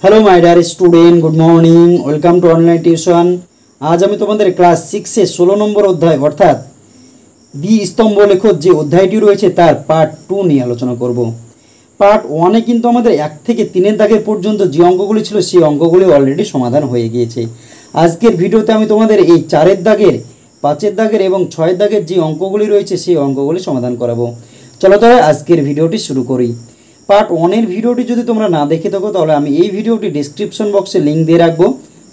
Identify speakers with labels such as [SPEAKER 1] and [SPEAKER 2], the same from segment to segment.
[SPEAKER 1] Hello my dear student good morning welcome to online tuition. आज আমি তোমাদের class 6 এর 16 নম্বর অধ্যায় অর্থাৎ দ্বি স্তম্ভ লেখক যে অধ্যায়টি রয়েছে তার পার্ট 2 নিয়ে আলোচনা করব। পার্ট 1 এ কিন্তু আমাদের 1 থেকে 3 এর দাগের পর্যন্ত যে অঙ্কগুলি ছিল সেই অঙ্কগুলি অলরেডি সমাধান হয়ে গিয়েছে। আজকের ভিডিওতে আমি তোমাদের এই 4 এর দাগের 5 এর দাগের এবং 6 এর দাগের যে অঙ্কগুলি রয়েছে সেই অঙ্কগুলি সমাধান করাবো। চলো তাহলে আজকের ভিডিওটি শুরু করি। পার্ট 1 এর ভিডিওটি যদি তোমরা না দেখে থাকো তাহলে আমি এই ভিডিওটি ডেসক্রিপশন বক্সে লিংক দিয়ে রাখবো,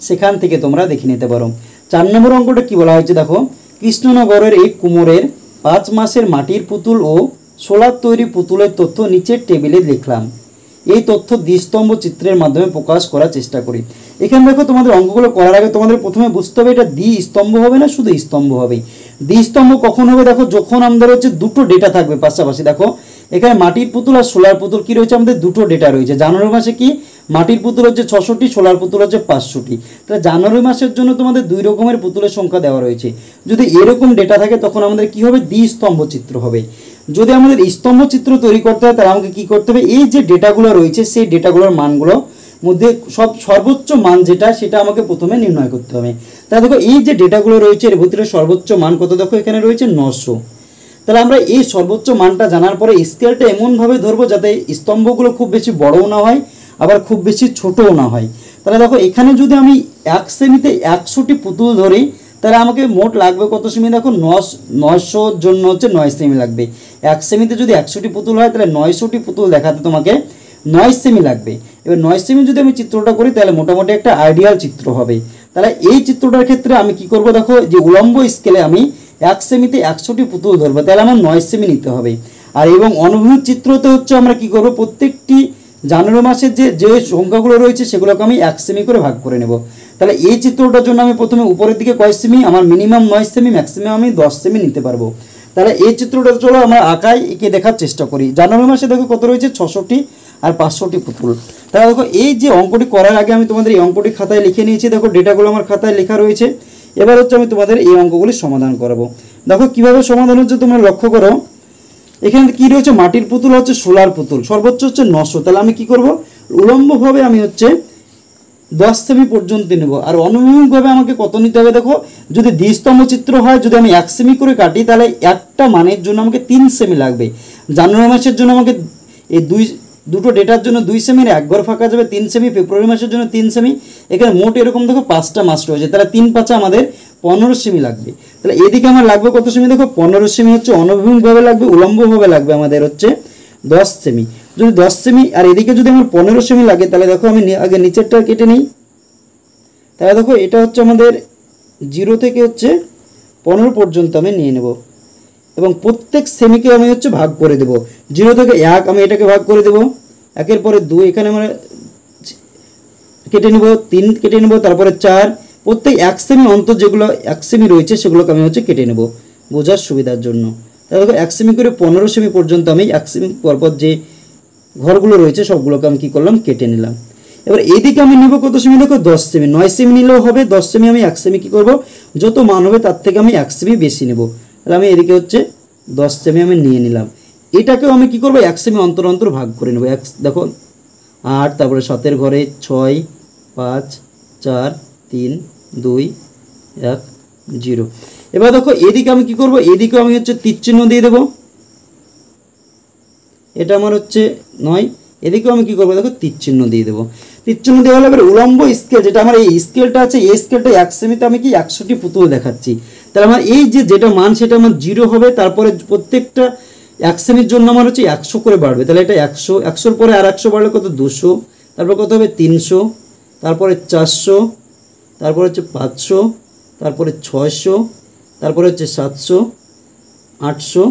[SPEAKER 1] সেখান থেকে তোমরা দেখে নিতে পারো। 4 নম্বর অঙ্কটা কি বলা হয়েছে দেখো, কৃষ্ণনগরের এক কুমোরের 5 মাসের মাটির পুতুল ও সোলার তৈরি পুতুলের তথ্য নিচের টেবিলে লিখলাম। এই তথ্য দ্বিস্তম্ভ চিত্রের মাধ্যমে প্রকাশ করার চেষ্টা করি। এখানে দেখো তোমাদের অঙ্কগুলো করার আগে তোমাদের প্রথমে বুঝতে হবে এটা দ্বিস্তম্ভ হবে না শুধু স্তম্ভ হবে। দ্বিস্তম্ভ কখন হবে দেখো, যখন আমাদের হচ্ছে দুটো ডেটা থাকবে পাশাপাশি। দেখো এখানে মাটির পুতুল আর সোলার পুতুল কি রয়েছে, আমাদের দুটো ডেটা রয়েছে। জানুয়ারি মাসে কি মাটির পুতুল হচ্ছে 600টি, সোলার পুতুল হচ্ছে 500টি। তাহলে জানুয়ারি মাসের জন্য তোমাদের দুই রকমের পুতুলের সংখ্যা দেওয়া রয়েছে। যদি এরকম ডেটা থাকে তখন আমাদের কি হবে, দ্বিস্তম্ভ চিত্র হবে। যদি আমাদের স্তম্ভ চিত্র তৈরি করতে হয় তাহলে আমাকে কি করতে হবে, এই যে ডেটাগুলো রয়েছে সেই ডেটাগুলোর মানগুলো মধ্যে সর্বোচ্চ মান যেটা সেটা আমাকে প্রথমে নির্ণয় করতে হবে। তাহলে দেখো এই যে ডেটাগুলো রয়েছে এর ভিতরে সর্বোচ্চ মান কত, দেখো এখানে রয়েছে 900। তাহলে আমরা এই সর্বোচ্চ মানটা জানার পরে স্কেলটা এমনভাবে ধরবো যাতে স্তম্ভগুলো খুব বেশি বড়ও না হয় আবার খুব বেশি ছোটও না হয়। তাহলে দেখো এখানে যদি আমি 1 সেমিতে 100টি পুতুল ধরি তাহলে আমাকে মোট লাগবে কত সেমি, দেখো 900 জন্য হচ্ছে 9 সেমি লাগবে। 1 সেমিতে যদি 100টি পুতুল হয় তাহলে 900টি পুতুল দেখাতে তোমাকে 9 সেমি লাগবে। এবার 9 সেমি যদি আমি চিত্রটা করি তাহলে মোটামুটি একটা আইডিয়াল চিত্র হবে। তাহলে এই চিত্রটার ক্ষেত্রে আমি কি করব, দেখো যে উলম্ব স্কেলে আমি 1 সেমিতে 100টি পুতুল ধরবো তাহলে আমার 9 সেমি নিতে হবে। আর এবং অনুভূমিক চিত্রতে হচ্ছে আমরা কি করব, প্রত্যেকটি জানুয়ারি মাসের যে সংখ্যাগুলো রয়েছে সেগুলোকে আমি 1 সেমি করে ভাগ করে নেব। তাহলে এই চিত্রটার জন্য আমি প্রথমে উপরের দিকে কয় সেমি, আমার মিনিমাম 9 সেমি, ম্যাক্সিমাম আমি 10 সেমি নিতে পারবো। তাহলে এই চিত্রটা চলো আমরা আঁকায় এঁকে দেখার চেষ্টা করি। জানুয়ারি মাসে দেখো কত রয়েছে 600টি আর 500টি পুতুল। তাহলে দেখো এই যে অঙ্কটি করার আগে আমি তোমাদের এই অঙ্কটি খাতায় লিখে নিয়েছি। দেখো ডেটাগুলো আমার খাতায় লেখা রয়েছে। এবার হচ্ছে আমি তোমাদের এই অঙ্কগুলি সমাধান করাবো। দেখো কিভাবে সমাধান হচ্ছে তোমরা লক্ষ্য করো। এখানে কি রয়েছে, মাটির পুতুল হচ্ছে সোলার পুতুল, সর্বোচ্চ হচ্ছে 900। তাহলে আমি কি করব, উলম্বভাবে আমি হচ্ছে 10 সেমি পর্যন্ত নেব। আর অনুভূমিকভাবে আমাকে কত নিতে হবে, দেখো যদি দ্বিস্তম্ভ চিত্র হয় যদি আমি 1 সেমি করে কাটি তাহলে একটা মানের জন্য আমাকে 3 সেমি লাগবে। জানুয়ারি মাসের জন্য আমাকে এই দুটো ডেটার জন্য 2 সেমির এক ঘর ফাঁকা যাবে 3 সেমি, ফেব্রুয়ারি মাসের জন্য 3 সেমি। এখানে মোট এরকম দেখো 5টা মাস রয়েছে, তাহলে 3 5 আমাদের 15 সেমি লাগবে। তাহলে এদিকে আমার লাগবে কত সেমি, দেখো 15 সেমি হচ্ছে অনুভূমিকভাবে লাগবে, উলম্বভাবে লাগবে আমাদের হচ্ছে 10 সেমি। যদি 10 সেমি আর এদিকে যদি আমার 15 সেমি লাগে তাহলে দেখো আমি আগে নিচেরটা কেটে নিই। তাহলে দেখো এটা হচ্ছে আমাদের 0 থেকে হচ্ছে 15 পর্যন্ত আমি নিয়ে নেব এবং প্রত্যেক সেমিকে আমি হচ্ছে ভাগ করে দেব। 0 থেকে 1 আমি এটাকে ভাগ করে দেব, 1-এর পরে 2 এখানে আমরা কেটে নেব, 3 কেটে নেব, তারপরে 4। প্রত্যেক 1 সেমি অন্তর যেগুলো 1 সেমি রয়েছে সেগুলোকে আমি হচ্ছে কেটে নেব বোঝার সুবিধার জন্য। তাহলে দেখো 1 সেমি করে 15 সেমি পর্যন্ত আমি 1 সেমি পরপর যে ঘরগুলো রয়েছে সবগুলোকে আমি কি করলাম, কেটে নিলাম। এবার এইদিকে আমি নেব কত সেমি, দেখো 10 সেমি। 9 সেমি নিলেও হবে, 10 সেমি আমি 1 সেমি কি করব, যত মান হবে তার থেকে আমি 1 সেমি বেশি নেব। তাহলে আমি এদিকে হচ্ছে 10 সেমি আমি নিয়ে নিলাম। এটাকেও আমি কি করব, 1 সেমি অন্তর অন্তর ভাগ করে নেব। দেখো 8, তারপরে 7-এর ঘরে 6, 5, 4, 3, 2, 1, 0। এবার দেখো এদিকে আমি কি করব, এদিকে আমি হচ্ছে তীর চিহ্ন দিয়ে দেব। এটা আমার হচ্ছে 9, এদিকেও আমি কি করবো, দেখো তীর চিহ্ন দিয়ে দেবো। তীর চিহ্ন দেওয়া হলে এবার উলম্ব স্কেল যেটা আমার এই স্কেলটা আছে এই স্কেলটা 1 সেমিতে আমি কি 100টি পুতুল দেখাচ্ছি। তাহলে আমার এই যেটা মান সেটা আমার 0 হবে, তারপরে প্রত্যেকটা 1 সেমির জন্য আমার হচ্ছে 100 করে বাড়বে। তাহলে এটা 100, 100-র পরে আর 100 বাড়লে কত, 200, তারপর কত হবে 300, তারপরে 400, তারপরে হচ্ছে 500, তারপরে 600, তারপরে হচ্ছে 700, 800,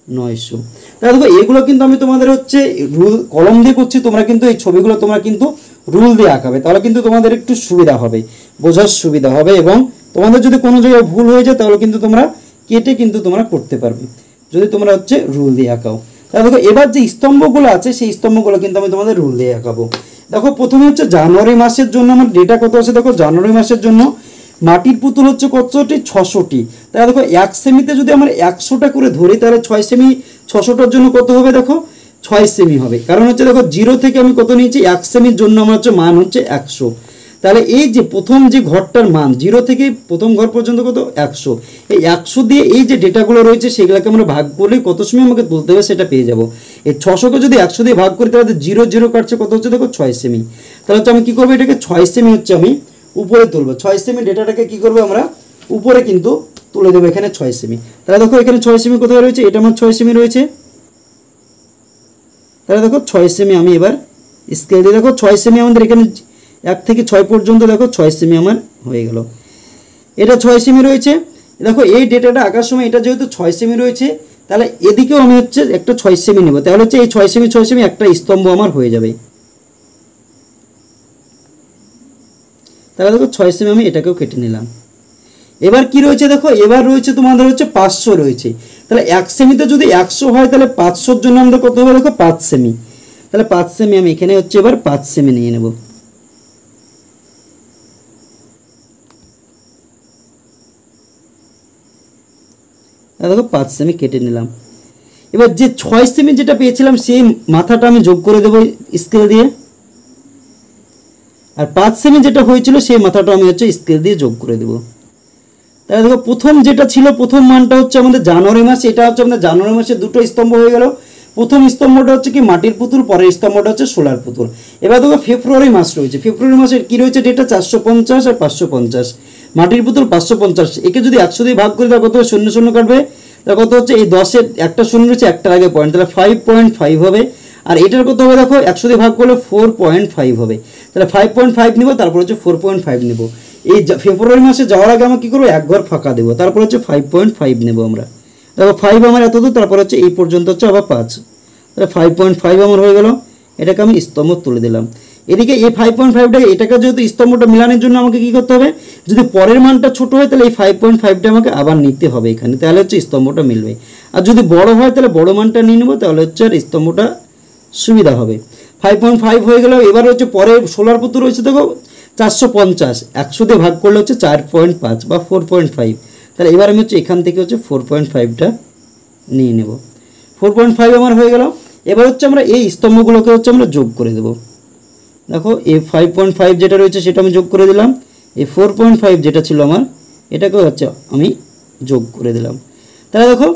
[SPEAKER 1] 900। তাহলে দেখো এগুলো কিন্তু আমি তোমাদের হচ্ছে রুল কলম দিয়ে করছি, তোমরা কিন্তু এই ছবিগুলো তোমরা কিন্তু রুল দিয়ে আঁকাবে, তাহলে কিন্তু তোমাদের একটু সুবিধা হবে, বোঝার সুবিধা হবে। এবং তোমাদের যদি কোনো জায়গায় ভুল হয়ে যায় তাহলে কিন্তু তোমরা কেটে কিন্তু তোমরা করতে পারবে যদি তোমরা হচ্ছে রুল দিয়ে আঁকাও। তাহলে দেখো এবার যে স্তম্ভগুলো আছে সেই স্তম্ভগুলো কিন্তু আমি তোমাদের রুল দিয়ে আঁকাবো। দেখো প্রথমে হচ্ছে জানুয়ারি মাসের জন্য আমার ডেটা কত আছে, দেখো জানুয়ারি মাসের জন্য মাটির পুতুল হচ্ছে কতটি, 600টি। তাহলে দেখো 1 সেমিতে যদি আমরা 100টা করে ধরি তাহলে 6 সেমি 600টার জন্য কত হবে, দেখো 6 সেমি হবে, কারণ হচ্ছে দেখো 0 থেকে আমি কত নিয়েছি 1 সেমির জন্য আমার হচ্ছে মান হচ্ছে 100। তাহলে এই যে প্রথম যে ঘরটার মান 0 থেকে প্রথম ঘর পর্যন্ত কত 100, এই 100 দিয়ে এই যে ডেটাগুলো রয়েছে সেগুলোকে আমরা ভাগ করলে কত সময় আমাকে তুলতে হবে সেটা পেয়ে যাব। এই 600কে যদি 100 দিয়ে ভাগ করি তাহলে 0 0 কাটছে, কত হচ্ছে দেখো 6 সেমি। তাহলে হচ্ছে আমি কী করবো, এটাকে 6 সেমি হচ্ছে আমি উপরে তুলবো, 6 সেমি ডেটাটাকে কী করবো আমরা উপরে কিন্তু তুলে দেবো এখানে 6 সেমি। তাহলে দেখো এখানে 6 সেমি কোথায় রয়েছে, এটা আমার 6 সেমি রয়েছে। তাহলে দেখো 6 সেমি আমি এবার স্কেল দিয়ে দেখো 6 সেমি আমাদের এখানে 1 থেকে 6 পর্যন্ত দেখো 6 সেমি আমার হয়ে গেল, এটা 6 সেমি রয়েছে। দেখো এই ডেটাটা আঁকার সময় এটা যেহেতু 6 সেমি রয়েছে, তাহলে এদিকেও আমি হচ্ছে একটা 6 সেমি নেব, তাহলে হচ্ছে এই 6 সেমি 6 সেমি একটা স্তম্ভ আমার হয়ে যাবে। তাহলে দেখো 6 সেমি আমি এটাকেও কেটে নিলাম। এবার কি রয়েছে দেখো, এবার রয়েছে তোমাদের হচ্ছে 500 রয়েছে। তাহলে 1 সেমিতে যদি 100 হয় তাহলে 500-র জন্য আমাদের কত হবে দেখো 5 সেমি। তাহলে 5 সেমি আমি এখানে হচ্ছে এবার 5 সেমি নিয়ে নেব। দেখো 5 সেমি কেটে নিলাম। এবার যে 6 সেমি যেটা পেয়েছিলাম সেই মাথাটা আমি যোগ করে দেবো স্কেল দিয়ে, আর 5 সেমি যেটা হয়েছিল সেই মাথাটা আমি হচ্ছে স্কেল দিয়ে যোগ করে দেবো। তাহলে দেখো প্রথম যেটা ছিল প্রথম মানটা হচ্ছে আমাদের জানুয়ারি মাস, এটা হচ্ছে আমাদের জানুয়ারি মাসে দুটো স্তম্ভ হয়ে গেল। প্রথম স্তম্ভটা হচ্ছে কি মাটির পুতুল, পরের স্তম্ভটা হচ্ছে সোলার পুতুল। এবার দেখো ফেব্রুয়ারি মাস রয়েছে, ফেব্রুয়ারি মাসের কি রয়েছে ডেটা 450 আর 550, মাটির পুতুল 550, একে যদি 100 দিয়ে ভাগ করি তাহলে কত হবে, 0 0 কাটবে, তাহলে কত হচ্ছে এই 10-এর একটা শূন্য রয়েছে, একটার আগে পয়েন্ট, তাহলে 5.5 হবে। আর এটার কত হবে দেখো 100 দিয়ে ভাগ করলে 4.5 হবে, তাহলে 5.5 নিব, তারপর হচ্ছে 4.5 নেব। এই ফেব্রুয়ারি মাসে যাওয়ার আগে আমরা কী করবো, এক ঘর ফাঁকা দেবো, তারপর হচ্ছে 5.5 নেব আমরা। দেখো 5 আমার এত দূর, তারপর হচ্ছে এই পর্যন্ত হচ্ছে আবার 5, তাহলে 5.5 আমার হয়ে গেল। এটাকে আমি স্তম্ভ তুলে দিলাম। এদিকে এই 5.5টাকে এটাকে যেহেতু স্তম্ভটা মিলানোর জন্য আমাকে কী করতে হবে, যদি পরের মানটা ছোটো হয় তাহলে এই 5.5টা আমাকে আবার নিতে হবে এখানে, তাহলে হচ্ছে স্তম্ভটা মিলবে। আর যদি বড় হয় তাহলে বড় মানটা নিয়ে নেবো, তাহলে হচ্ছে আর স্তম্ভটা সুবিধা হবে। 5.5 হয়ে গেল। এবার হচ্ছে পরের সোলার পুতুল রয়েছে দেখো 450, 100 দিয়ে ভাগ করলে হচ্ছে 4.5 বা 4.5, তাহলে এবার আমি হচ্ছে এখান থেকে হচ্ছে 4.5টা নিয়ে নেব। 4.5 আমার হয়ে গেল। এবার হচ্ছে আমরা এই স্তম্ভগুলোকে হচ্ছে আমরা যোগ করে দেব। দেখো এই 5.5 যেটা রয়েছে সেটা আমি যোগ করে দিলাম, এই 4.5 যেটা ছিল আমার এটাকেও হচ্ছে আমি যোগ করে দিলাম। তাহলে দেখো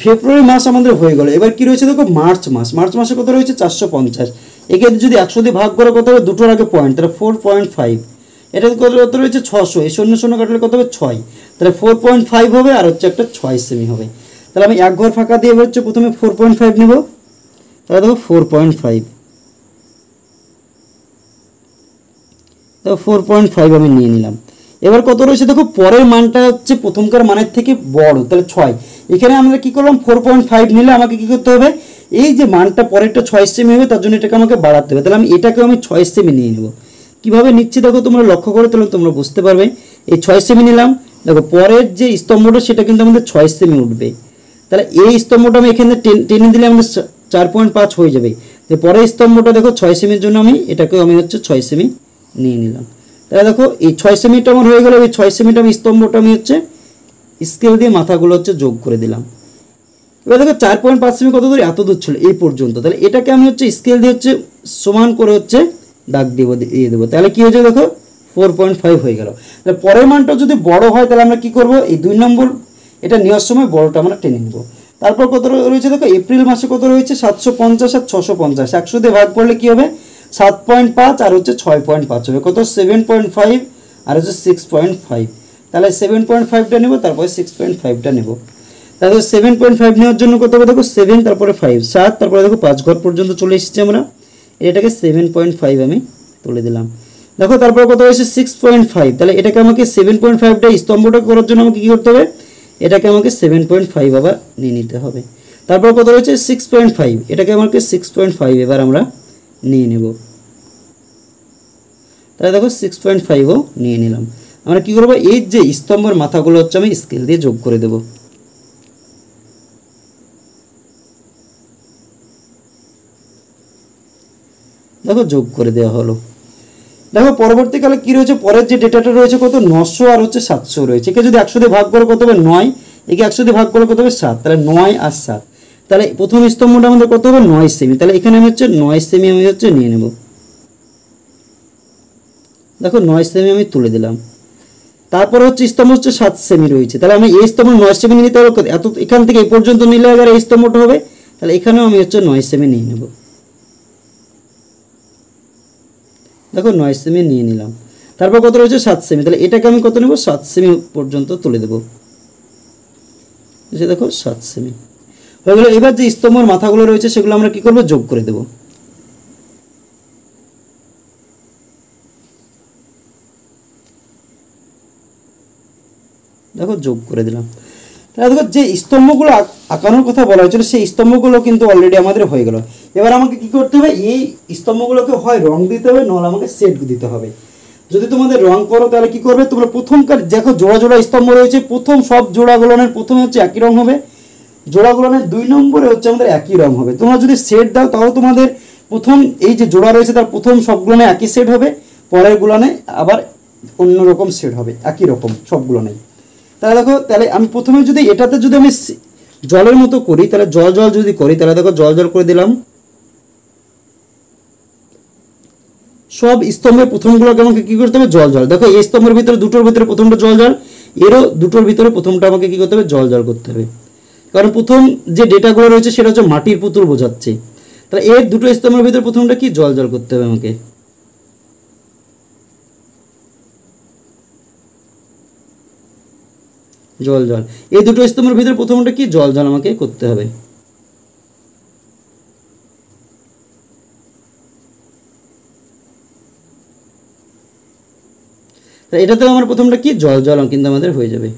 [SPEAKER 1] ফেব্রুয়ারি মাস আমাদের হয়ে গেল। এবার কি রয়েছে দেখো মার্চ মাস, মার্চ মাসে কত রয়েছে 450, একে যদি 100 দিয়ে ভাগ করে কত হবে, দুটোর আগে পয়েন্ট, তাহলে 4.5, এটা কত রয়েছে 600, এই 0 0 কাটলে কত হবে 6, তাহলে 4.5 হবে, আর হচ্ছে একটা 6 সেমি হবে। তাহলে আমি এক ঘর ফাঁকা দিয়ে হচ্ছে প্রথমে 4.5 নেব, তাহলে দেখো 4.5, দেখো 4.5 আমি নিয়ে নিলাম। এবার কত রয়েছে দেখো পরের মানটা হচ্ছে প্রথমকার মানের থেকে বড়, তাহলে 6, এখানে আমরা কী করলাম 4.5 নিলে আমাকে কী করতে হবে, এই যে মানটা পরেরটা 6 সেমি হবে তার জন্য এটাকে আমাকে বাড়াতে হবে, তাহলে আমি এটাকেও আমি 6 সেমি নিয়ে নেব। কীভাবে নিচ্ছি দেখো তোমরা লক্ষ্য করে, তাহলে তোমরা বুঝতে পারবে। এই 6 সেমি নিলাম, দেখো পরের যে স্তম্ভটা সেটা কিন্তু আমাদের 6 সেমি উঠবে, তাহলে এই স্তম্ভটা আমি এখানে টেনে দিলে আমাদের 4.5 হয়ে যাবে। তো পরের স্তম্ভটা দেখো 6 সেমির জন্য আমি এটাকেও আমি হচ্ছে 6 সেমি নিয়ে নিলাম। তাহলে দেখো এই 6 সেমিটা আমার হয়ে গেল। এই 6 সেমিটা আমি স্তম্ভটা আমি হচ্ছে স্কেল দিয়ে মাথাগুলো হচ্ছে যোগ করে দিলাম। এবার দেখো 4.5 সেমি কত দূর, এত দূর ছিল এই পর্যন্ত, তাহলে এটাকে আমি হচ্ছে স্কেল দিয়ে হচ্ছে সমান করে হচ্ছে দাগ দিয়ে দেবো, তাহলে কী হয়েছে দেখো 4.5 হয়ে গেল। তাহলে পরের মানটা যদি বড় হয় তাহলে আমরা কী করবো, এই 2 নম্বর এটা নেওয়ার সময় বড়টা আমরা টেনে নেব। তারপর কত রয়েছে দেখো এপ্রিল মাসে কত রয়েছে 750 আর 650, 100 দিয়ে ভাগ করলে কী হবে 7.5 আর হচ্ছে 6.5 হবে, কত 7.5 আর হচ্ছে 6.5, তাহলে 7.5টা নেব, তারপরে 6.5টা নেব। তাহলে 7.5 নেওয়ার জন্য কত হবে দেখো 7, তারপরে 5, 7, তারপরে দেখো 5 ঘর পর্যন্ত চলে এসেছি আমরা, এটাকে 7.5 আমি তুলে দিলাম। দেখো তারপরে কত হয়েছে 6.5, তাহলে এটাকে আমাকে 7.5টা স্তম্ভটা করার জন্য আমাকে কী করতে হবে, এটাকে আমাকে 7.5 আবার নিয়ে নিতে হবে। তারপর কত রয়েছে 6.5, এটাকে আমাকে 6.5 এবার আমরা নিয়ে নেব। তাহলে দেখো 6.5ও নিয়ে নিলাম। আমরা কী করবো, এই যে স্তম্ভের মাথাগুলো হচ্ছে আমি স্কেল দিয়ে যোগ করে দেব। দেখো যোগ করে দেওয়া হলো। দেখো পরবর্তীকালে কী রয়েছে, পরের যে ডেটাটা রয়েছে কত 900 আর হচ্ছে 700 রয়েছে, একে যদি 100 দিয়ে ভাগ করে কত হবে 9, একে 100 দিয়ে ভাগ করে কত হবে 7, তাহলে 9 আর 7, তাহলে প্রথম স্তম্ভটা আমাদের কত হবে 9 সেমি, তাহলে এখানে আমি হচ্ছে 9 সেমি আমি হচ্ছে নিয়ে নেব। দেখো 9 সেমি আমি তুলে দিলাম। তারপর হচ্ছে স্তম্ভ হচ্ছে 7 সেমি রয়েছে, তাহলে আমি এই স্তম্ভ 9 সেমি নিতে হবে, এত এখান থেকে এই পর্যন্ত নিলে আবার এই স্তম্ভটা হবে, তাহলে এখানেও আমি হচ্ছে 9 সেমি নিয়ে নেব। দেখো 9 সেমি নিয়ে নিলাম। তারপর কত রয়েছে 7 সেমি, তাহলে এটাকে আমি কত নেব 7 সেমি পর্যন্ত তুলে দেব। দেখো 7 সেমি হয়ে গেল। এবার যে স্তম্ভের মাথাগুলো রয়েছে সেগুলো আমরা কি করব, যোগ করে দেব। দেখো যোগ করে দিলাম। তাহলে দেখো যে স্তম্ভগুলো আঁকানোর কথা বলা হয়েছিল সেই স্তম্ভগুলো কিন্তু অলরেডি আমাদের হয়ে গেল। এবার আমাকে কি করতে হবে, এই স্তম্ভগুলোকে হয় রং দিতে হবে, নাহলে আমাকে সেট দিতে হবে। যদি তোমাদের রং করো তাহলে কি করবে, তোমরা প্রথমকার দেখো জোড়া জোড়া স্তম্ভ রয়েছে, প্রথম সব জোড়াগুলোনের প্রথমে হচ্ছে একই রং হবে, জোড়াগুলোনের 2 নম্বরে হচ্ছে আমাদের একই রং হবে। তোমরা যদি সেট দাও তাও তোমাদের প্রথম এই যে জোড়া রয়েছে তার প্রথম সবগুলোনে একই সেট হবে, পরের গুলোনে আবার অন্যরকম সেট হবে, একই রকম সবগুলো নেই। তাহলে দেখো, তাহলে আমি প্রথমে যদি এটাতে যদি আমি জলের মতো করি, তাহলে জল জল যদি করি, তাহলে দেখো জল জল করে দিলাম। সব স্তম্ভের প্রথমগুলোকে আমাকে কি করতে হবে, জল জল। দেখো এই স্তম্ভের ভিতরে দুটোর ভিতরে প্রথমটা জল জল, এরও দুটোর ভিতরে প্রথমটা আমাকে কি করতে হবে, জল জল করতে হবে। কারণ প্রথম যে ডেটাগুলো রয়েছে সেটা হচ্ছে মাটির পুতুল বোঝাচ্ছে, তাহলে এর দুটো স্তম্ভের ভিতরে প্রথমটা কি জল জল করতে হবে আমাকে। জল জল, এই দুটো স্তম্ভের ভিতরে প্রথমটা কি জল জল আমাকে করতে হবে। এটাতে আমার প্রথমটা কি জল জল কিন্তু আমাদের হয়ে যাবে।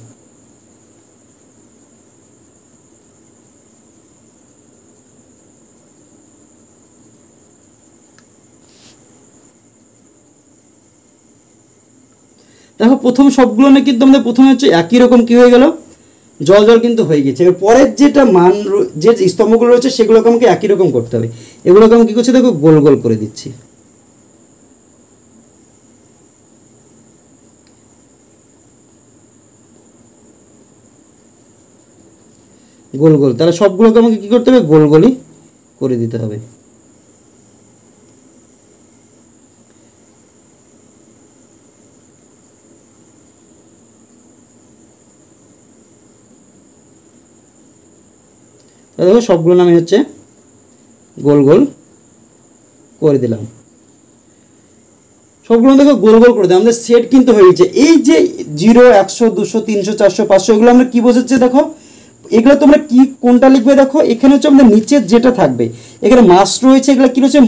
[SPEAKER 1] দেখো প্রথম সবগুলো না কিন্তু আমাদের প্রথমে হচ্ছে একই রকম কি হয়ে গেল, জল জল কিন্তু হয়ে গেছে। এবার পরের যেটা মান যে স্তম্ভগুলো রয়েছে সেগুলোকে আমাকে একই রকম করতে হবে। এগুলোকে আমি কি করছি, দেখো গোল গোল করে দিচ্ছি। গোল গোল, তাহলে সবগুলোকে আমাকে কি করতে হবে, গোল গোলই করে দিতে হবে। দেখো সবগুলো আমি হচ্ছে গোল গোল করে দিলাম। সবগুলো দেখো গোল গোল করে দিলাম, আমাদের সেট কিন্তু হয়ে গেছে। এই যে 0, 100, 200, 300, 400, 500 এগুলো আমরা কি বোঝাচ্ছে, দেখো এগুলো তোমরা কি কোনটা লিখবে, দেখো এখানে হচ্ছে আমাদের নিচের যেটা থাকবে, এখানে মাস রয়েছে, এগুলো কি রয়েছে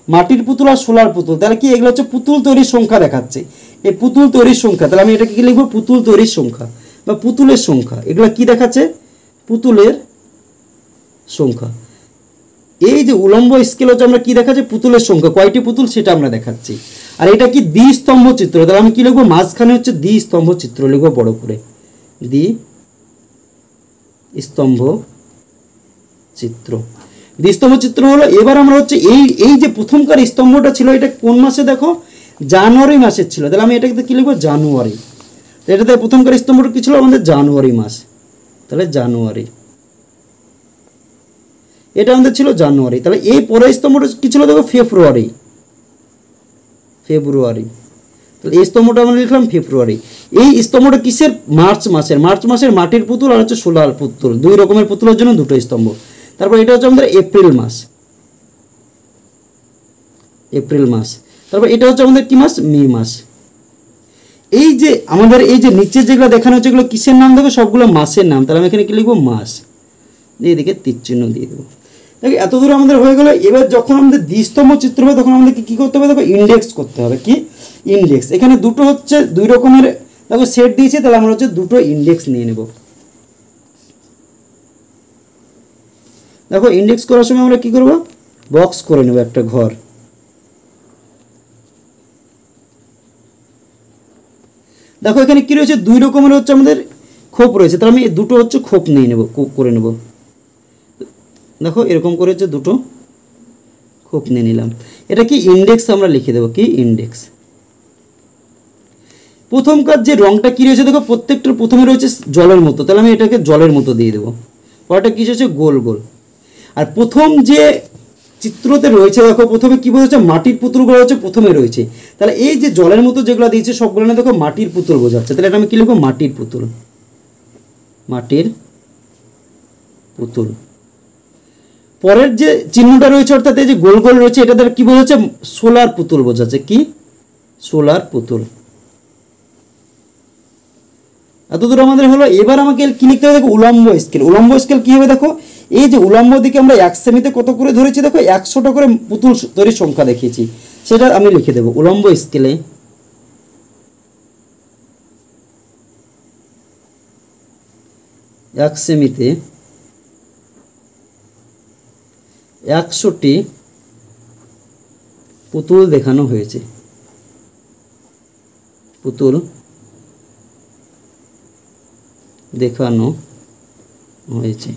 [SPEAKER 1] মাটির পুতুল আর সোলার পুতুল, তাহলে কি এগুলো হচ্ছে পুতুল তৈরির সংখ্যা দেখাচ্ছে। এই পুতুল তৈরির সংখ্যা, তাহলে আমি এটাকে কি লিখবো, পুতুল তৈরির সংখ্যা বা পুতুলের সংখ্যা। এগুলো কি দেখাচ্ছে, পুতুলের সংখ্যা। এই যে উলম্ব স্কেল হচ্ছে আমরা কি দেখাচ্ছি, পুতুলের সংখ্যা, কয়টি পুতুল সেটা আমরা দেখাচ্ছি। আর এটা কি দ্বিস্তম্ভ চিত্র, তাহলে আমি কি লিখবো, মাঝখানে হচ্ছে দ্বিস্তম্ভ চিত্র লিখবো বড় করে, দ্বিস্তম্ভ চিত্র। দ্বিস্তম্ভ চিত্র হলো। এবার আমরা হচ্ছে এই যে প্রথমকার স্তম্ভটা ছিল এটা কোন মাসে, দেখো জানুয়ারি মাসের ছিল, তাহলে আমি এটাকে কি লিখবো, জানুয়ারি। এটাতে প্রথমকার স্তম্ভটা কি ছিল আমাদের, জানুয়ারি মাস, তাহলে জানুয়ারি, এটা আমাদের ছিল জানুয়ারি। তাহলে এই পরের স্তম্ভটা কি ছিল, দেখো ফেব্রুয়ারি, ফেব্রুয়ারি, তাহলে এই স্তম্ভটা আমরা লিখলাম ফেব্রুয়ারি। এই স্তম্ভটা কিসের, মার্চ মাসের, মার্চ মাসের মাটির পুতুল আর হচ্ছে সোলার পুতুল, দুই রকমের পুতুলের জন্য দুটো স্তম্ভ। তারপর এটা হচ্ছে আমাদের এপ্রিল মাস, এপ্রিল মাস। তারপর এটা হচ্ছে আমাদের কি মাস, মে মাস। এই যে আমাদের এই যে নিচে যেগুলো দেখানো হচ্ছে এগুলো কিসের নাম, দেখো সবগুলো মাসের নাম, তাহলে আমি এখানে কি লিখবো, মাস, দিয়ে এদিকে তীর চিহ্ন দিয়ে দেবো। দেখো এত দূর আমাদের হয়ে গেল। এবার যখন আমাদের দ্বিস্তম্ভ চিত্র হবে তখন আমাদেরকে কী করতে হবে, দেখো ইন্ডেক্স করতে হবে। কি ইন্ডেক্স, এখানে দুটো হচ্ছে দুই রকমের দেখো সেট দিয়েছে, তাহলে আমরা হচ্ছে দুটো ইন্ডেক্স নিয়ে নেব। দেখো ইন্ডেক্স করার সময় আমরা কি করব, বক্স করে নেব একটা ঘর। দেখো এখানে কি রয়েছে, দুই রকমের হচ্ছে আমাদের খোপ রয়েছে, তাহলে আমি দুটো হচ্ছে খোপ নিয়ে নেব, করে নেব। দেখো এরকম করে হচ্ছে দুটো খোপ নিয়ে নিলাম। এটা কি ইন্ডেক্স আমরা লিখে দেবো, কি ইন্ডেক্স। প্রথমকার যে রংটা কি রয়েছে, দেখো প্রত্যেকটার প্রথমে রয়েছে জলের মতো, তাহলে আমি এটাকে জলের মতো দিয়ে দেবো। পরেরটা কি হচ্ছে, গোল গোল। আর প্রথম যে চিত্রতে রয়েছে দেখো প্রথমে কি বলেছে মাটির পুতুলগুলো হচ্ছে প্রথমে রয়েছে, তাহলে এই যে জলের মতো যেগুলো দিয়েছে সবগুলো না দেখো মাটির পুতুল বোঝাচ্ছে, তাহলে এটা আমি কি লিখবো মাটির পুতুল, মাটির পুতুল। পরের যে চিহ্নটা রয়েছে অর্থাৎ এই যে গোল গোল রয়েছে এটা দ্বারা কি বোঝাচ্ছে সোলার পুতুল বোঝাচ্ছে, কি সোলার পুতুল। এতদূর আমাদের হলো। এবার আমাকে কি লিখতে হবে দেখো উলম্ব স্কেল। উলম্ব স্কেল কি হবে দেখো এই যে উলম্ব দিকে আমরা 1 সেমিতে কত করে ধরেছি দেখো 100টা করে পুতুল তৈরির সংখ্যা দেখিয়েছি, সেটা আমি লিখে দেবো উলম্ব স্কেলে 1 সেমিতে 100টি পুতুল দেখানো হয়েছে, পুতুল দেখানো হয়েছে।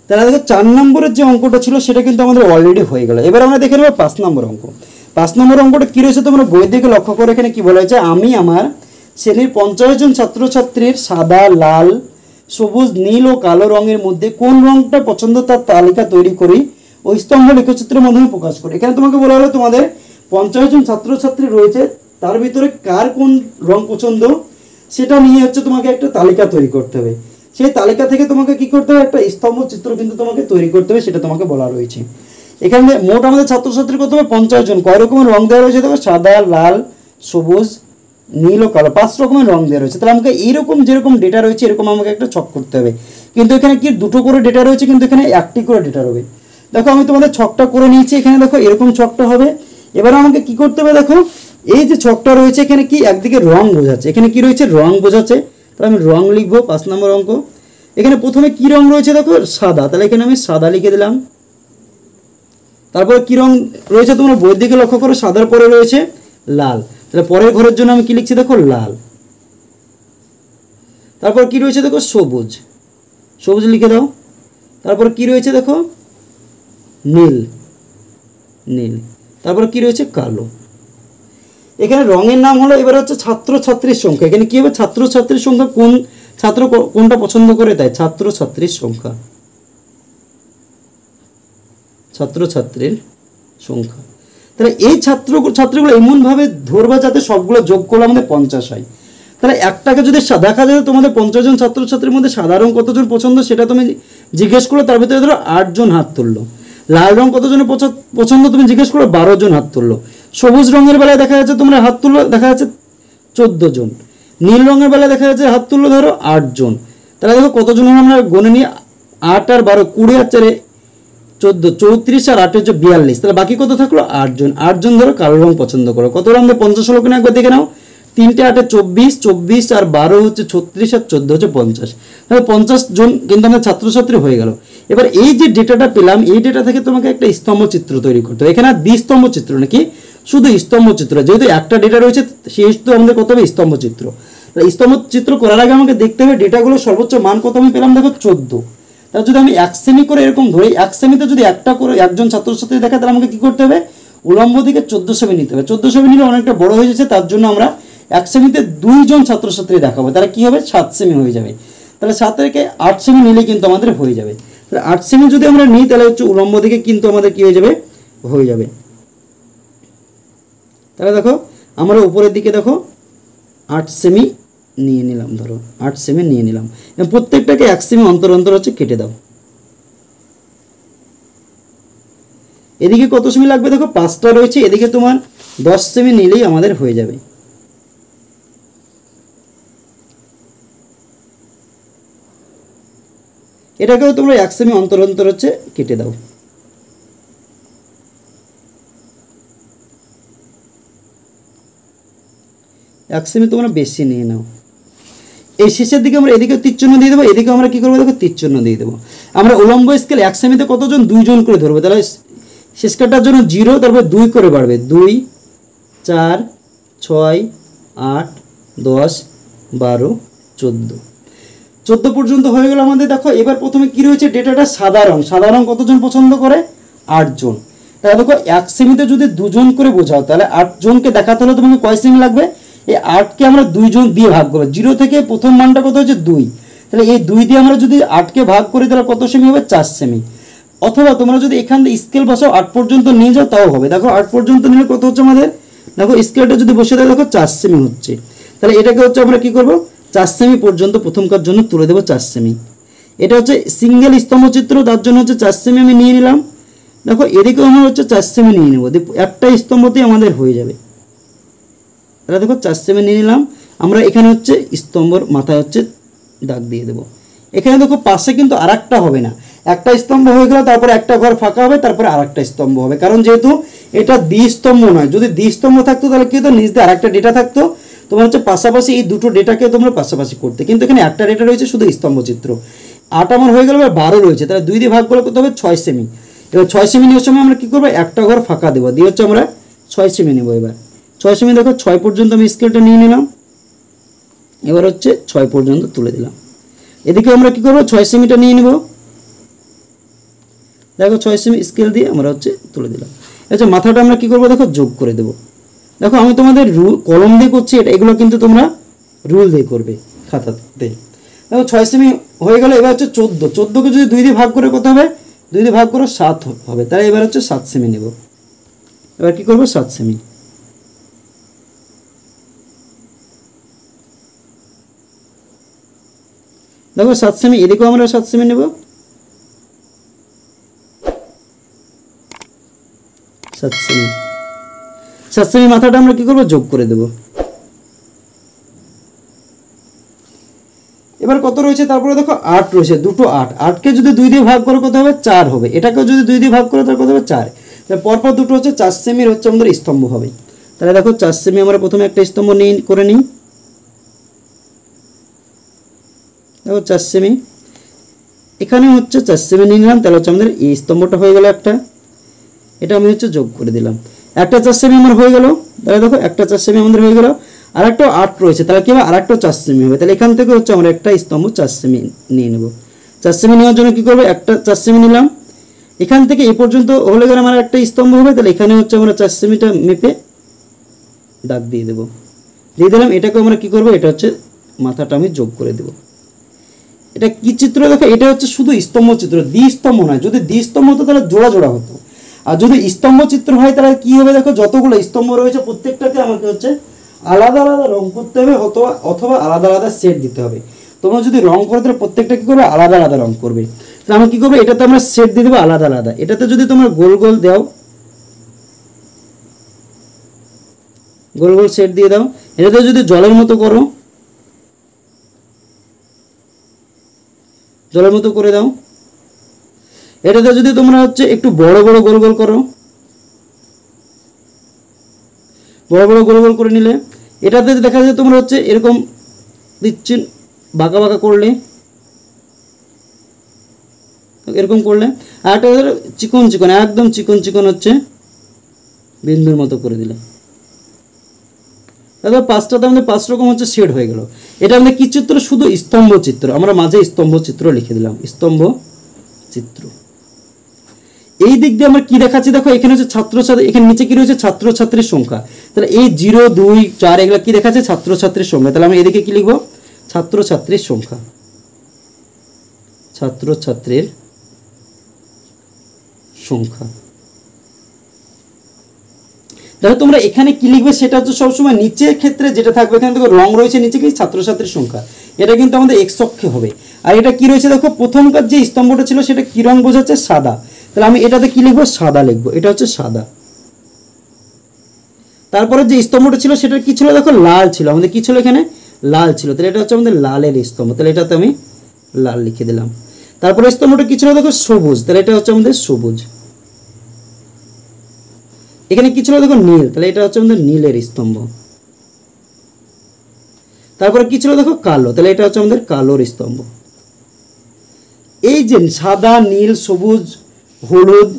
[SPEAKER 1] তাহলে দেখো 4 নম্বরের যে অঙ্কটা ছিল সেটা কিন্তু আমাদের অলরেডি হয়ে গেল। এবার আমরা দেখে নেব 5 নম্বর অঙ্ক। 5 নম্বর অঙ্কটা কী রয়েছে তোমরা বই দিকে লক্ষ্য করে এখানে কি বলা হয়েছে, আমি আমার শ্রেণীর 50 জন ছাত্রছাত্রীর সাদা, লাল, সবুজ, নীল ও কালো রঙের মধ্যে কোন রঙটা পছন্দ তার তালিকা তৈরি করি ও স্তম্ভ লেখচিত্রের মাধ্যমে প্রকাশ করি। এখানে তোমাকে বলা হলো তোমাদের 50 জন ছাত্রছাত্রী রয়েছে, তার ভিতরে কার কোন রং পছন্দ সেটা নিয়ে হচ্ছে তোমাকে একটা তালিকা তৈরি করতে হবে। সেই তালিকা থেকে তোমাকে কি করতে হবে একটা স্তম্ভ চিত্র কিন্তু তোমাকে তৈরি করতে হবে, সেটা তোমাকে বলা রয়েছে। এখানে মোট আমাদের ছাত্রছাত্রী কত হবে 50 জন। কয় রকমের রং দেওয়া রয়েছে দেখো সাদা, লাল, সবুজ, নীল ও কালো, 5 রকমের রং দেওয়া রয়েছে। তাহলে আমাকে এইরকম যেরকম ডেটা রয়েছে এরকম আমাকে একটা ছক করতে হবে, কিন্তু এখানে কি 2টো করে ডেটা রয়েছে কিন্তু এখানে 1টি করে ডেটা হবে। দেখো আমি তোমাদের ছকটা করে নিয়েছি, এখানে দেখো এরকম ছকটা হবে। এবার আমাকে কি করতে হবে দেখো এই যে ছকটা রয়েছে এখানে কি একদিকে রং বোঝাচ্ছে, এখানে কি রয়েছে রং বোঝাচ্ছে, তাহলে আমি রং লিখবো 5 নম্বর অঙ্ক। এখানে প্রথমে কি রং রয়েছে দেখো সাদা, তাহলে এখানে আমি সাদা লিখে দিলাম। তারপরে কি রং রয়েছে তোমরা বইয়ের দিকে লক্ষ্য করো, সাদার পরে রয়েছে লাল, তাহলে পরের ঘরের জন্য আমি কি লিখছি দেখো লাল। তারপর কি রয়েছে দেখো সবুজ, সবুজ লিখে দাও। তারপর কি রয়েছে দেখো নীল, নীল। তারপর কি রয়েছে কালো। এখানে রঙের নাম হলো এবার হচ্ছে ছাত্রছাত্রীর সংখ্যা। এখানে কি হবে ছাত্রছাত্রীর সংখ্যা, কোন ছাত্র কোনটা পছন্দ করে তাই ছাত্রছাত্রীর সংখ্যা, ছাত্রছাত্রীর সংখ্যা। তাহলে এই ছাত্রগুলো এমনভাবে ধরবা যাতে সবগুলো যোগ করলে আমাদের 50 হয়। তাহলে একটাকে যদি দেখা যায় তোমাদের 50 জন ছাত্রছাত্রীর মধ্যে সাদা রং কতজন পছন্দ সেটা তুমি জিজ্ঞেস করলো, তার ভিতরে ধরো 8 জন হাত তুললো। লাল রং কতজনের পছন্দ তুমি জিজ্ঞেস করো, 12 জন হাত তুললো। সবুজ রঙের বেলায় দেখা যাচ্ছে তোমরা হাত তুললো, দেখা যাচ্ছে 14 জন। নীল রঙের বেলায় দেখা যাচ্ছে হাত তুললো ধরো 8 জন। তাহলে দেখো কতজন আমরা গণে নিয়ে 8 আর 12 20 আর 4 14, 34 আর 8 হচ্ছে 42, তাহলে বাকি কত থাকলো 8 জন। 8 জন ধরো কালো রং পছন্দ করো। কত রঙ 50 হলো কিনা একবার দেখে নাও, 3 8 24, 24 আর 12 হচ্ছে 36 আর 14 হচ্ছে 50, তাহলে 50 জন কিন্তু আমাদের ছাত্রছাত্রী হয়ে গেল। এবার এই যে ডেটাটা পেলাম এই ডেটা থেকে তোমাকে একটা স্তম্ভ চিত্র তৈরি করতে হবে। এখানে আর দ্বিস্তম্ভ চিত্র নাকি শুধু স্তম্ভ চিত্র, যেহেতু একটা ডেটা রয়েছে সেহেতু আমাদের কত হবে স্তম্ভ চিত্র। তাহলে স্তম্ভ চিত্র করার আগে আমাকে দেখতে হবে ডেটাগুলো সর্বোচ্চ মান কত আমি পেলাম দেখো 14। তাহলে যদি আমি 1 সেমি করে এরকম ধরি, 1 সেমিতে যদি একটা করে একজন ছাত্রছাত্রী দেখায় তাহলে আমাকে কি করতে হবে উলম্ব দিকে 14 সেমি নিতে হবে। 14 সেমি নিলে অনেকটা বড় হয়ে যাচ্ছে, তার জন্য আমরা 1 সেমিতে 2 জন ছাত্রছাত্রী দেখাবো, তাহলে কি হবে 7 সেমি হয়ে যাবে। তাহলে 7 থেকে 8 সেমি নিলে কিন্তু আমাদের হয়ে যাবে। তাহলে 8 সেমি যদি আমরা নিই তাহলে হচ্ছে উলম্ব দিকে কিন্তু আমাদের কি হয়ে যাবে হয়ে যাবে। তাহলে দেখো আমরা উপরের দিকে দেখো 8 সেমি নিয়ে নিলাম, ধরো 8 সেমি নিয়ে নিলাম, এবং প্রত্যেকটাকে 1 সেমি অন্তর অন্তর হচ্ছে কেটে দাও। এদিকে কত সেমি লাগবে দেখো 5টা রয়েছে, এদিকে তোমার 10 সেমি নিলেই আমাদের হয়ে যাবে। এটাকেও তোমরা 1 সেমি অন্তর অন্তর হচ্ছে কেটে দাও। এক সেমি তোমরা বেশি নিয়ে নাও। এই শেষের দিকে আমরা এদিকে তীরচিহ্ন দিয়ে দেবো, এদিকে আমরা কি করবো দেখো তীরচিহ্ন দিয়ে দেবো। আমরা উলম্ব স্কেল 1 সেমিতে কতজন 2 জন করে ধরবো, তাহলে শেষ কাটার জন্য 0, তারপর 2 করে বাড়বে 2 4 6 8 10 12 14 পর্যন্ত হয়ে গেল আমাদের। দেখো এবার প্রথমে কি রয়েছে ডেটাটা সাদা রং। সাদা রং কতজন পছন্দ করে 8 জন। তাহলে দেখো 1 সেমিতে যদি 2 জন করে বোঝাও তাহলে 8 জনকে দেখাতে হলে তোমাকে কয় সেমি লাগবে, এই 8কে আমরা 2 জন দিয়ে ভাগ করবো। 0 থেকে প্রথম মানটা কত হচ্ছে 2, তাহলে এই 2 দিয়ে আমরা যদি 8কে ভাগ করি তাহলে কত সেমি হবে 4 সেমি। অথবা তোমরা যদি এখান থেকে স্কেল বসাও 8 পর্যন্ত নিয়ে যাও তাও হবে। দেখো 8 পর্যন্ত নিলে কত হচ্ছে আমাদের, দেখো স্কেলটা যদি বসে দেয় দেখো 4 সেমি হচ্ছে, তাহলে এটাকে হচ্ছে আমরা কি করব 4 সেমি পর্যন্ত প্রথমকার জন্য তুলে দেবো 4 সেমি। এটা হচ্ছে সিঙ্গেল স্তম্ভ চিত্র, তার জন্য হচ্ছে 4 সেমি আমি নিয়ে নিলাম। দেখো এদিকেও আমরা হচ্ছে 4 সেমি নিয়ে নেবো, একটা স্তম্ভতেই আমাদের হয়ে যাবে। তাহলে দেখো 4 সেমি নিয়ে নিলাম, আমরা এখানে হচ্ছে স্তম্ভর মাথায় হচ্ছে দাগ দিয়ে দেবো। এখানে দেখো পাশে কিন্তু আরেকটা হবে না, একটা স্তম্ভ হয়ে গেল তারপরে একটা ঘর ফাঁকা হবে, তারপরে আরেকটা স্তম্ভ হবে, কারণ যেহেতু এটা দ্বিস্তম্ভ নয়। যদি দ্বিস্তম্ভ থাকতো তাহলে কি হতো, নিচ দিয়ে আরেকটা ডেটা থাকতো, তোমার হচ্ছে পাশাপাশি এই দুটো ডেটাকে তোমরা পাশাপাশি করতে। কিন্তু এখানে একটা ডেটা রয়েছে শুধু স্তম্ভ চিত্র। 8 আমার হয়ে গেল, এবার 12 রয়েছে, তাহলে 2 দিয়ে ভাগ করে করতে হবে 6 সেমি। এবার 6 সেমি নেওয়ার সময় আমরা কি করবো, একটা ঘর ফাঁকা দেবো, দিয়ে হচ্ছে আমরা 6 সেমি নেবো। এবার 6 সেমি দেখো 6 পর্যন্ত আমি স্কেলটা নিয়ে নিলাম, এবার হচ্ছে 6 পর্যন্ত তুলে দিলাম। এদিকে আমরা কি করবো 6 সেমিটা নিয়ে নিব, দেখো 6 সেমি স্কেল দিয়ে আমরা হচ্ছে তুলে দিলাম। আচ্ছা মাথাটা আমরা কি করবো দেখো যোগ করে দেবো। দেখো আমি তোমাদের কলম দিয়ে করছি, এগুলো কিন্তু তোমরা রুল দিয়ে করবে খাতাতে। দেখো 6 সেমি হয়ে গেল, এবার হচ্ছে 14কে যদি 2 দিয়ে ভাগ করে কত হবে, 2 দিয়ে ভাগ করে 7 হবে, তাহলে এবার হচ্ছে 7 সেমি নেব। এবার কি করবো 7 সেমি, দেখো 7 সেমি, এদিকেও আমরা 7 সেমি নেব, 7 সেমি। 7 সেমি মাথাটা আমরা কি করবো যোগ করে দেব। এবার কত রয়েছে, তারপরে দেখো 8 রয়েছে, দুটো 8, 8কে যদি 2 দিয়ে ভাগ করে কত হবে 4 হবে, এটাকেও যদি 2 দিয়ে ভাগ করে তাহলে কত হবে 4। তাহলে পরপর দুটো হচ্ছে 4 সেমির হচ্ছে আমাদের স্তম্ভ হবে। তাহলে দেখো 4 সেমি আমরা প্রথমে একটা স্তম্ভ করে নিই, দেখো 4 সেমি, এখানে হচ্ছে 4 সেমি নিয়ে নিলাম, তাহলে হচ্ছে আমাদের এই স্তম্ভটা হয়ে গেল একটা, এটা আমি হচ্ছে যোগ করে দিলাম, একটা 4 সেমি আমার হয়ে গেল। তাহলে দেখো একটা 4 সেমি আমাদের হয়ে গেল, আর একটা 8 রয়েছে, তাহলে কি হবে আর একটা 4 সেমি হবে। তাহলে এখান থেকে হচ্ছে আমরা একটা স্তম্ভ 4 সেমি নিয়ে নেব। 4 সেমি নেওয়ার জন্য কি করবো, একটা 4 সেমি নিলাম, এখান থেকে এই পর্যন্ত হলে গেলে আমার একটা স্তম্ভ হবে, তাহলে এখানে হচ্ছে আমরা 4 সেমিটা মেপে দাগ দিয়ে দেবো, দিয়ে দিলাম। এটাকে আমরা কি করবো, এটা হচ্ছে মাথাটা আমি যোগ করে দেবো। এটা কি চিত্র দেখো, এটা হচ্ছে শুধু স্তম্ভ চিত্র, দ্বিস্তম্ভ নয়। যদি দ্বিস্তম্ভ হতো তাহলে জোড়া জোড়া হতো, আর যদি স্তম্ভ চিত্র হয় তাহলে কি হবে, দেখো যতগুলো স্তম্ভ রয়েছে প্রত্যেকটাকে আমাকে হচ্ছে আলাদা আলাদা রং করতে হবে, অথবা আলাদা আলাদা সেট দিতে হবে। তোমরা যদি রং করে তাহলে প্রত্যেকটা কি করবে, আলাদা আলাদা রং করবে। তাহলে আমরা কি করবো, এটাতে আমরা সেট দিয়ে দেবো আলাদা আলাদা। এটাতে যদি তোমরা গোল গোল দাও, গোল গোল সেট দিয়ে দাও, এটাতে যদি জলের মতো করো, জলের মতো করে দাও, এটাতে যদি তোমরা হচ্ছে একটু বড় বড় গোল গোল করো, বড় বড় গোল গোল করে নিলে, এটাতে দেখা যায় তোমরা হচ্ছে এরকম দিচ্ছি বাঁকা বাঁকা করলে, এরকম করলে, আর একটা চিকন চিকন একদম চিকন চিকন হচ্ছে বিন্দুর মতো করে দিলে, তারপর 5টাতে আমাদের 5 রকম হচ্ছে শেড হয়ে গেল। এটা আমাদের কি চিত্র, শুধু স্তম্ভ চিত্র, আমরা মাঝে স্তম্ভ চিত্র লিখে দিলাম, স্তম্ভ চিত্র। এই দিক দিয়ে আমরা কি দেখাচ্ছি, দেখো এখানে হচ্ছে ছাত্রছাত্রী, এখানে নিচে কি রয়েছে ছাত্রছাত্রীর সংখ্যা, তাহলে এই 0 2 4 এগুলো কি দেখাচ্ছে ছাত্রছাত্রীর সংখ্যা। তাহলে আমি এদিকে কি লিখবো, ছাত্রছাত্রীর সংখ্যা, ছাত্রছাত্রীর সংখ্যা। দেখো তোমরা এখানে কি লিখবে, সেটা হচ্ছে সবসময় নিচের ক্ষেত্রে যেটা থাকবে, এখানে দেখো রং রয়েছে নিচে কি ছাত্রছাত্রীর সংখ্যা, এটা কিন্তু আমাদের x অক্ষে হবে। আর এটা কি রয়েছে দেখো, প্রথমকার যে স্তম্ভটা ছিল সেটা কি রং বোঝাচ্ছে, সাদা, তাহলে আমি এটাতে কি লিখবো, সাদা লিখবো, এটা হচ্ছে সাদা। তারপরে যে স্তম্ভটা ছিল সেটা কি ছিল, দেখো লাল ছিল, আমাদের কি ছিল এখানে লাল ছিল, তাহলে এটা হচ্ছে আমাদের লালের স্তম্ভ, তাহলে এটাতে আমি লাল লিখে দিলাম। তারপরে স্তম্ভটা কি ছিল দেখো সবুজ, তাহলে এটা হচ্ছে আমাদের সবুজ। এখানে কি ছিল দেখো নীল, তাহলে এটা হচ্ছে আমাদের নীলের স্তম্ভ। তারপরে কি ছিল দেখো কালো, তাহলে এটা হচ্ছে আমাদের কালোর স্তম্ভ। এই যে সাদা নীল সবুজ হলুদ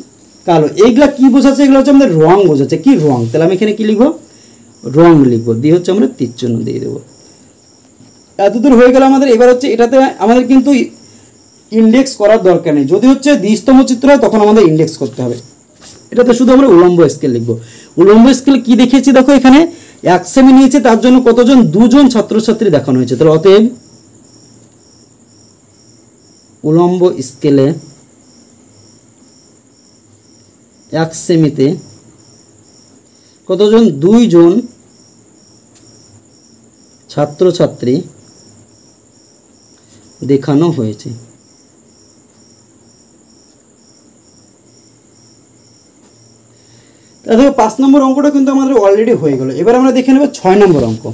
[SPEAKER 1] কালো এইগুলা কি বোঝাচ্ছে, এগুলো হচ্ছে আমাদের রং বোঝাচ্ছে, কি রং, তাহলে আমি এখানে কি লিখবো, রং লিখবো, দিয়ে হচ্ছে আমরা তীর চিহ্ন দিয়ে দেবো। এতদূর হয়ে গেল আমাদের। এবার হচ্ছে এটাতে আমাদের কিন্তু ইন্ডেক্স করার দরকার নেই, যদি হচ্ছে দ্বিস্তম্ভ চিত্র হয় তখন আমাদের ইন্ডেক্স করতে হবে। এটাতে শুধু আমরা উলম্ব স্কেল লিখবো। উলম্ব স্কেল কি দেখিয়েছি দেখো, এখানে 1 সেমি নিয়েছে, তার জন্য কতজন, 2 জন ছাত্রছাত্রী দেখানো হয়েছে। তাহলে অতএব উলম্ব স্কেলে এক সেমিতে কতজন, 2 জন ছাত্রছাত্রী দেখানো হয়েছে। দেখো 5 নম্বর অঙ্কটা কিন্তু আমাদের অলরেডি হয়ে গেল। এবার আমরা দেখে নেব 6 নম্বর অঙ্ক।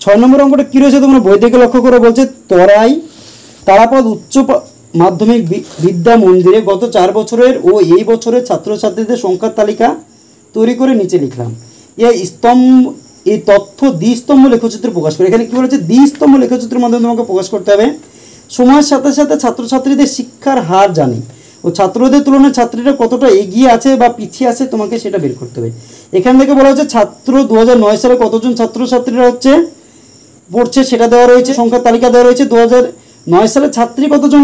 [SPEAKER 1] 6 নম্বর অঙ্কটা কী রয়েছে তোমরা বই থেকে লক্ষ্য করে, বলছে তারাপদ উচ্চ মাধ্যমিক বিদ্যা মন্দিরে গত 4 বছরের ও এই বছরের ছাত্রছাত্রীদের সংখ্যার তালিকা তৈরি করে নিচে লিখলাম। এই তথ্য দ্বিস্তম্ভ লেখচিত্রে প্রকাশ করে। এখানে কী বলেছে, দ্বিস্তম্ভ লেখচিত্রের মাধ্যমে তোমাকে প্রকাশ করতে হবে। সময়ের সাথে সাথে ছাত্রছাত্রীদের শিক্ষার হার জানি ও ছাত্রদের তুলনায় ছাত্রীরা কতটা এগিয়ে আছে বা পিছিয়ে আছে তোমাকে সেটা বের করতে হবে। এখান থেকে বলা হচ্ছে ছাত্র 2009 সালে কতজন ছাত্রছাত্রীরা পড়ছে সেটা দেওয়া রয়েছে, সংখ্যার তালিকা দেওয়া রয়েছে। 2009 সালে ছাত্রী কতজন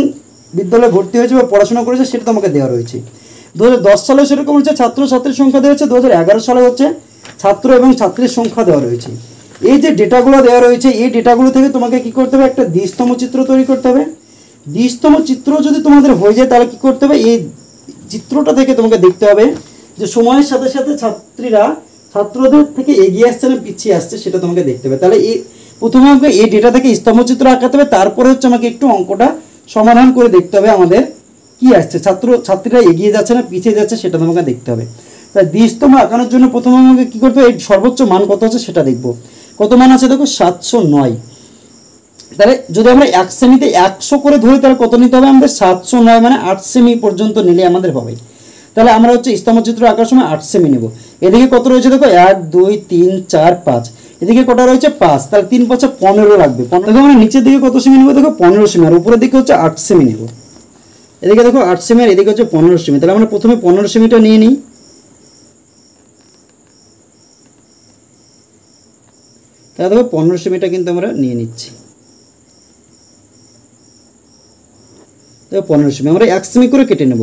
[SPEAKER 1] বিদ্যালয়ে ভর্তি হয়েছে বা পড়াশোনা করেছে সেটা তোমাকে দেওয়া রয়েছে। 2010 সালে সেরকম হচ্ছে ছাত্রছাত্রীর সংখ্যা দেওয়া হচ্ছে। 2011 সালে হচ্ছে ছাত্র এবং ছাত্রীর সংখ্যা দেওয়া রয়েছে। এই যে ডেটাগুলো দেওয়া রয়েছে, এই ডেটাগুলো থেকে তোমাকে কী করতে হবে, একটা দ্বিস্তম্ভ চিত্র তৈরি করতে হবে। দ্বিস্তম্ভ চিত্র যদি তোমাদের হয়ে যায় তাহলে কী করতে হবে, এই চিত্রটা থেকে তোমাকে দেখতে হবে যে সময়ের সাথে সাথে ছাত্রদের থেকে এগিয়ে আসছে না পিছিয়ে আসছে সেটা তোমাকে দেখতে হবে। তাহলে প্রথমে আমাকে এই ডেটা থেকে স্তম্ভ চিত্র আঁকাতে হবে, তারপরে হচ্ছে আমাকে একটু অঙ্কটা সমাধান করে দেখতে হবে আমাদের কি আসছে, ছাত্রীরা এগিয়ে যাচ্ছে না পিছিয়ে যাচ্ছে সেটা তোমাকে দেখতে হবে। তাই দ্বিস্তম্ভ আঁকানোর জন্য প্রথমে আমাকে কী করতে হবে, এই সর্বোচ্চ মান কত আছে সেটা দেখব। কত মান আছে দেখো, 709। তাহলে যদি আমরা 1 সেমিতে 100 করে ধরি তাহলে কত নিতে হবে আমাদের, 709 মানে 8 সেমি পর্যন্ত নিলে আমাদের হবে। তাহলে আমরা হচ্ছে স্তম্ভচিত্র আঁকার সময় 8 সেমি নেব। এদিকে কত রয়েছে দেখো, 1 2 3 4 5, এদিকে কটা রয়েছে 5, তাহলে 3 5 15 লাগবে। দেখো আমরা নিচের দিকে কত সেমি নেব, দেখো 15 সেমি, আর উপরের দিকে হচ্ছে 8 সেমি নেব। এদিকে দেখো 8 সেমি আর এদিকে হচ্ছে 15 সেমি। তাহলে আমরা প্রথমে 15 সেমিটা নিয়ে নিই। তাহলে দেখো 15 সেমিটা কিন্তু আমরা নিয়ে নিচ্ছি। দেখো 15 সেমি আমরা 1 সেমি করে কেটে নেব।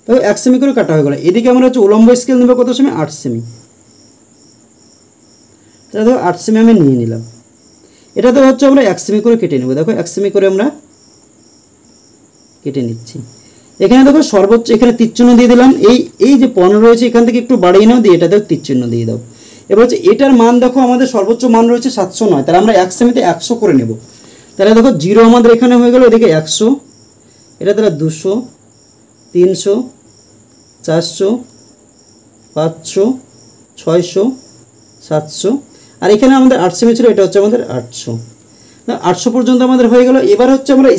[SPEAKER 1] দেখো 1 সেমি করে কাটা হয়ে গেল। এদিকে আমরা হচ্ছে উলম্ব স্কেল নেব কত সেমি, 8 সেমি। তাহলে দেখো 8 সেমি আমি নিয়ে নিলাম। এটা তো হচ্ছে আমরা 1 সেমি করে কেটে নেব। দেখো 1 সেমি করে আমরা কেটে নিচ্ছি। এখানে দেখো সর্বোচ্চ এখানে তীরচিহ্ন দিয়ে দিলাম। এই যে 15 রয়েছে এখান থেকে একটু বাড়িয়ে নাও, দিয়ে এটাতেও তীরচিহ্ন দিয়ে দাও। এবার হচ্ছে এটার মান দেখো আমাদের সর্বোচ্চ মান রয়েছে 709, তাহলে আমরা 1 সেমিতে 100 করে নেব। তাহলে দেখো 0 আমাদের এখানে হয়ে গেল, এদিকে 100, এটা তাহলে 200 300 400 500 600 700, আর এখানে আমাদের 8 সেমি ছিল, এটা হচ্ছে আমাদের 800 পর্যন্ত আমাদের হয়ে গেল। এবার হচ্ছে আমরা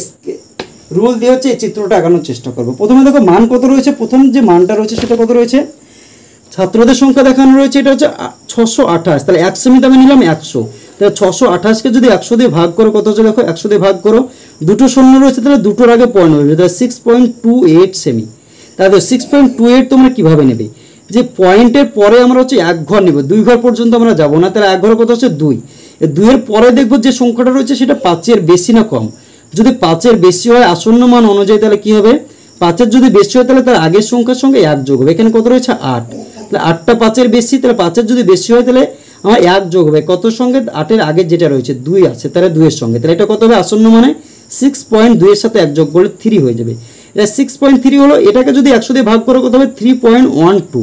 [SPEAKER 1] রুল দিয়ে হচ্ছে এই চিত্রটা আঁকানোর চেষ্টা করব। প্রথমে দেখো মান কত রয়েছে, প্রথম যে মানটা রয়েছে সেটা কত রয়েছে, ছাত্রদের সংখ্যা দেখানো রয়েছে, এটা হচ্ছে 628। তাহলে 1 সেমিতে আমি নিলাম 100, তাহলে 628কে যদি 100 দিয়ে ভাগ করো কত হচ্ছে দেখো, 100 দিয়ে ভাগ করো, দুটো শূন্য রয়েছে তাহলে দুটোর আগে পয়েন্ট হবে, তাহলে 6.28 সেমি। তাহলে 6.28 তোমরা কীভাবে নেবে, যে পয়েন্টের পরে আমরা হচ্ছে 1 ঘর নেব, 2 ঘর পর্যন্ত আমরা যাবো না। তাহলে 1 ঘর কত হচ্ছে 2, 2-এর পরে দেখবো যে সংখ্যাটা রয়েছে সেটা 5-এর বেশি না কম। যদি 5-এর বেশি হয় আসন্ন মান অনুযায়ী তাহলে কী হবে, 5-এর যদি বেশি হয় তাহলে তার আগের সংখ্যার সঙ্গে 1 যোগ হবে। এখানে কত রয়েছে 8, তাহলে 8টা 5-এর বেশি, তাহলে 5-এর যদি বেশি হয় তাহলে আমার 1 যোগ হবে কত সঙ্গে, 8-এর আগের যেটা রয়েছে 2 আছে তাহলে 2-এর সঙ্গে, তাহলে এটা কত হবে আসন্ন মানে 6.2-এর সাথে 1 যোগ করলে 3 হয়ে যাবে। এটা 6.3 হলো। এটাকে যদি 100 দিয়ে ভাগ করে কত হবে 3.12।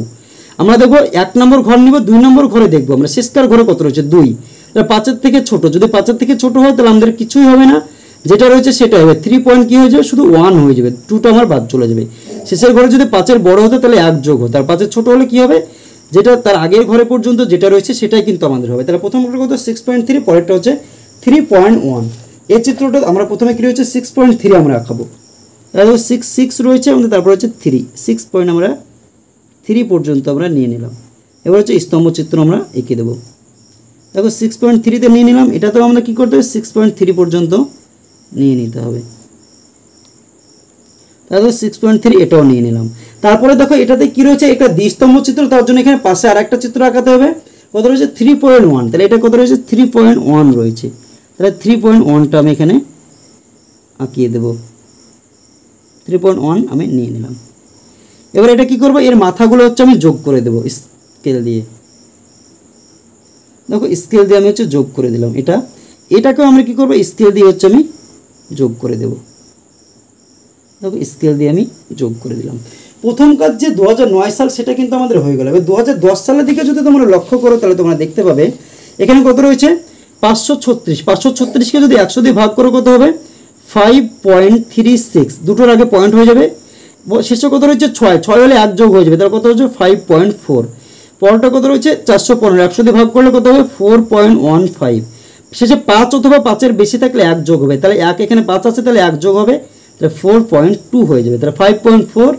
[SPEAKER 1] আমরা দেখবো 1 নম্বর ঘর নিব, 2 নম্বর ঘরে দেখবো আমরা শেষকার ঘরে কত রয়েছে 2, তাহলে 5-এর থেকে ছোট, যদি 5-এর থেকে ছোট হয় তাহলে আমাদের কিছুই হবে না, যেটা রয়েছে সেটা হবে 3 পয়েন্ট কী হয়ে যাবে, শুধু 1 হয়ে যাবে, 2টা আমার বাদ চলে যাবে। শেষের ঘরে যদি 5-এর বড় হতো তাহলে 1 যোগ হতো, আর 5-এর ছোট হলে কী হবে, যেটা তার আগের ঘরে পর্যন্ত যেটা রয়েছে সেটাই কিন্তু আমাদের হবে। তাহলে প্রথম কত 6.3, পরেরটা হচ্ছে 3.1। এই চিত্রটা আমরা প্রথমে কী রয়েছে 6.3 আমরা আঁকাবো, তাহলে 6 রয়েছে আমাদের, তারপর হচ্ছে 6 পয়েন্ট আমরা 3 পর্যন্ত আমরা নিয়ে নিলাম। এবার হচ্ছে স্তম্ভ চিত্র আমরা এঁকে দেবো। দেখো 6.3-তে নিয়ে নিলাম, এটাতেও আমরা কী করতে হবে 6.3 পর্যন্ত নিয়ে নিতে হবে। তাহলে 6.3 এটাও নিয়ে নিলাম। তারপরে দেখো এটাতে কী রয়েছে, একটা দ্বিস্তম্ভ চিত্র, তার জন্য এখানে পাশে আর একটা চিত্র আঁকাতে হবে। কত রয়েছে 3.1, তাহলে এটা কত রয়েছে 3.1 রয়েছে, তাহলে 3.1টা আমি এখানে আঁকিয়ে দেব। 3.1 আমি নিয়ে নিলাম। এবার এটা কি করব, এর মাথাগুলো হচ্ছে আমি যোগ করে দেবো স্কেল দিয়ে, দেখো স্কেল দিয়ে আমি হচ্ছে যোগ করে দিলাম। এটাকেও আমরা কি করবো, স্কেল দিয়ে হচ্ছে আমি যোগ করে দেব। দেখো স্কেল দিয়ে আমি যোগ করে দিলাম। প্রথম কাজ যে 2009 সাল সেটা কিন্তু আমাদের হয়ে গেল। এবার 2010 সালের দিকে যদি তোমরা লক্ষ্য করো তাহলে তোমরা দেখতে পাবে এখানে কত রয়েছে 536। 536কে যদি 100 দিয়ে ভাগ করো কত হবে 5.36, দুটোর আগে পয়েন্ট হয়ে যাবে। শেষে কত রয়েছে 6, 6 হলে 1 যোগ হয়ে যাবে, তাহলে কত হচ্ছে 5.4। পরটা কত রয়েছে 415, 100 দিয়ে ভাগ করলে কত হবে 4.15। শেষে 5 অথবা 5-এর বেশি থাকলে 1 যোগ হবে, তাহলে 1 এখানে 5 আছে তাহলে 1 যোগ হবে, তাহলে 4.2 হয়ে যাবে। তাহলে 5.4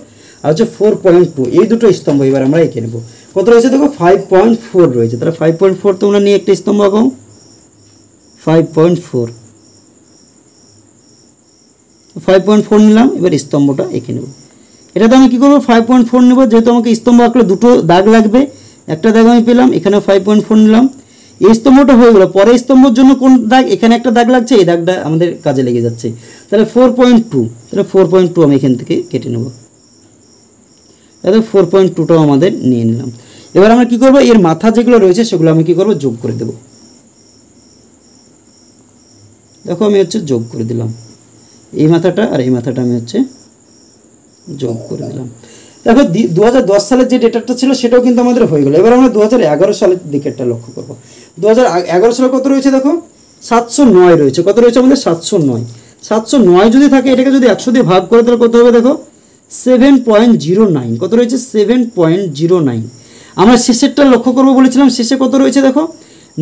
[SPEAKER 1] আর হচ্ছে 4.2 এই দুটো স্তম্ভ এবার আমরা এঁকে নেব। কত রয়েছে দেখো 5.4 রয়েছে, তাহলে 5.4 তোমরা নিয়ে একটা স্তম্ভ আঁকাও। 5.4 নিলাম, এবার স্তম্ভটা এঁকে নেব। এটাতে আমি কী করবো 5.4 নেব, যেহেতু আমাকে স্তম্ভ আঁকলে দুটো দাগ লাগবে, একটা দাগ আমি পেলাম, এখানেও 5.4 নিলাম। এই স্তম্ভটা হয়ে গেলো। পরের স্তম্ভের জন্য কোন দাগ, এখানে একটা দাগ লাগছে, এই দাগটা আমাদের কাজে লেগে যাচ্ছে, তাহলে 4.2, তাহলে 4.2 আমি এখান থেকে কেটে নেব। তাহলে 4.2টাও আমাদের নিয়ে নিলাম। এবার আমরা কি করব, এর মাথা যেগুলো রয়েছে সেগুলো আমি কি করব যোগ করে দেব। দেখো আমি হচ্ছে যোগ করে দিলাম, এই মাথাটা আর এই মাথাটা আমি হচ্ছে যোগ করে দিলাম। দেখো 2010 সালের যে ডেটাটা ছিল সেটাও কিন্তু আমাদের হয়ে গেল। এবার আমরা 2011 সালের দিকে একটা লক্ষ্য করব। 2011 সালে কত রয়েছে দেখো 709 রয়েছে। কত রয়েছে আমাদের 709। 709 যদি থাকে এটাকে যদি 100 দিয়ে ভাগ করে তাহলে কত হবে দেখো 7.09। কত রয়েছে 7.09। আমরা শেষেরটা লক্ষ্য করবো বলেছিলাম, শেষে কত রয়েছে দেখো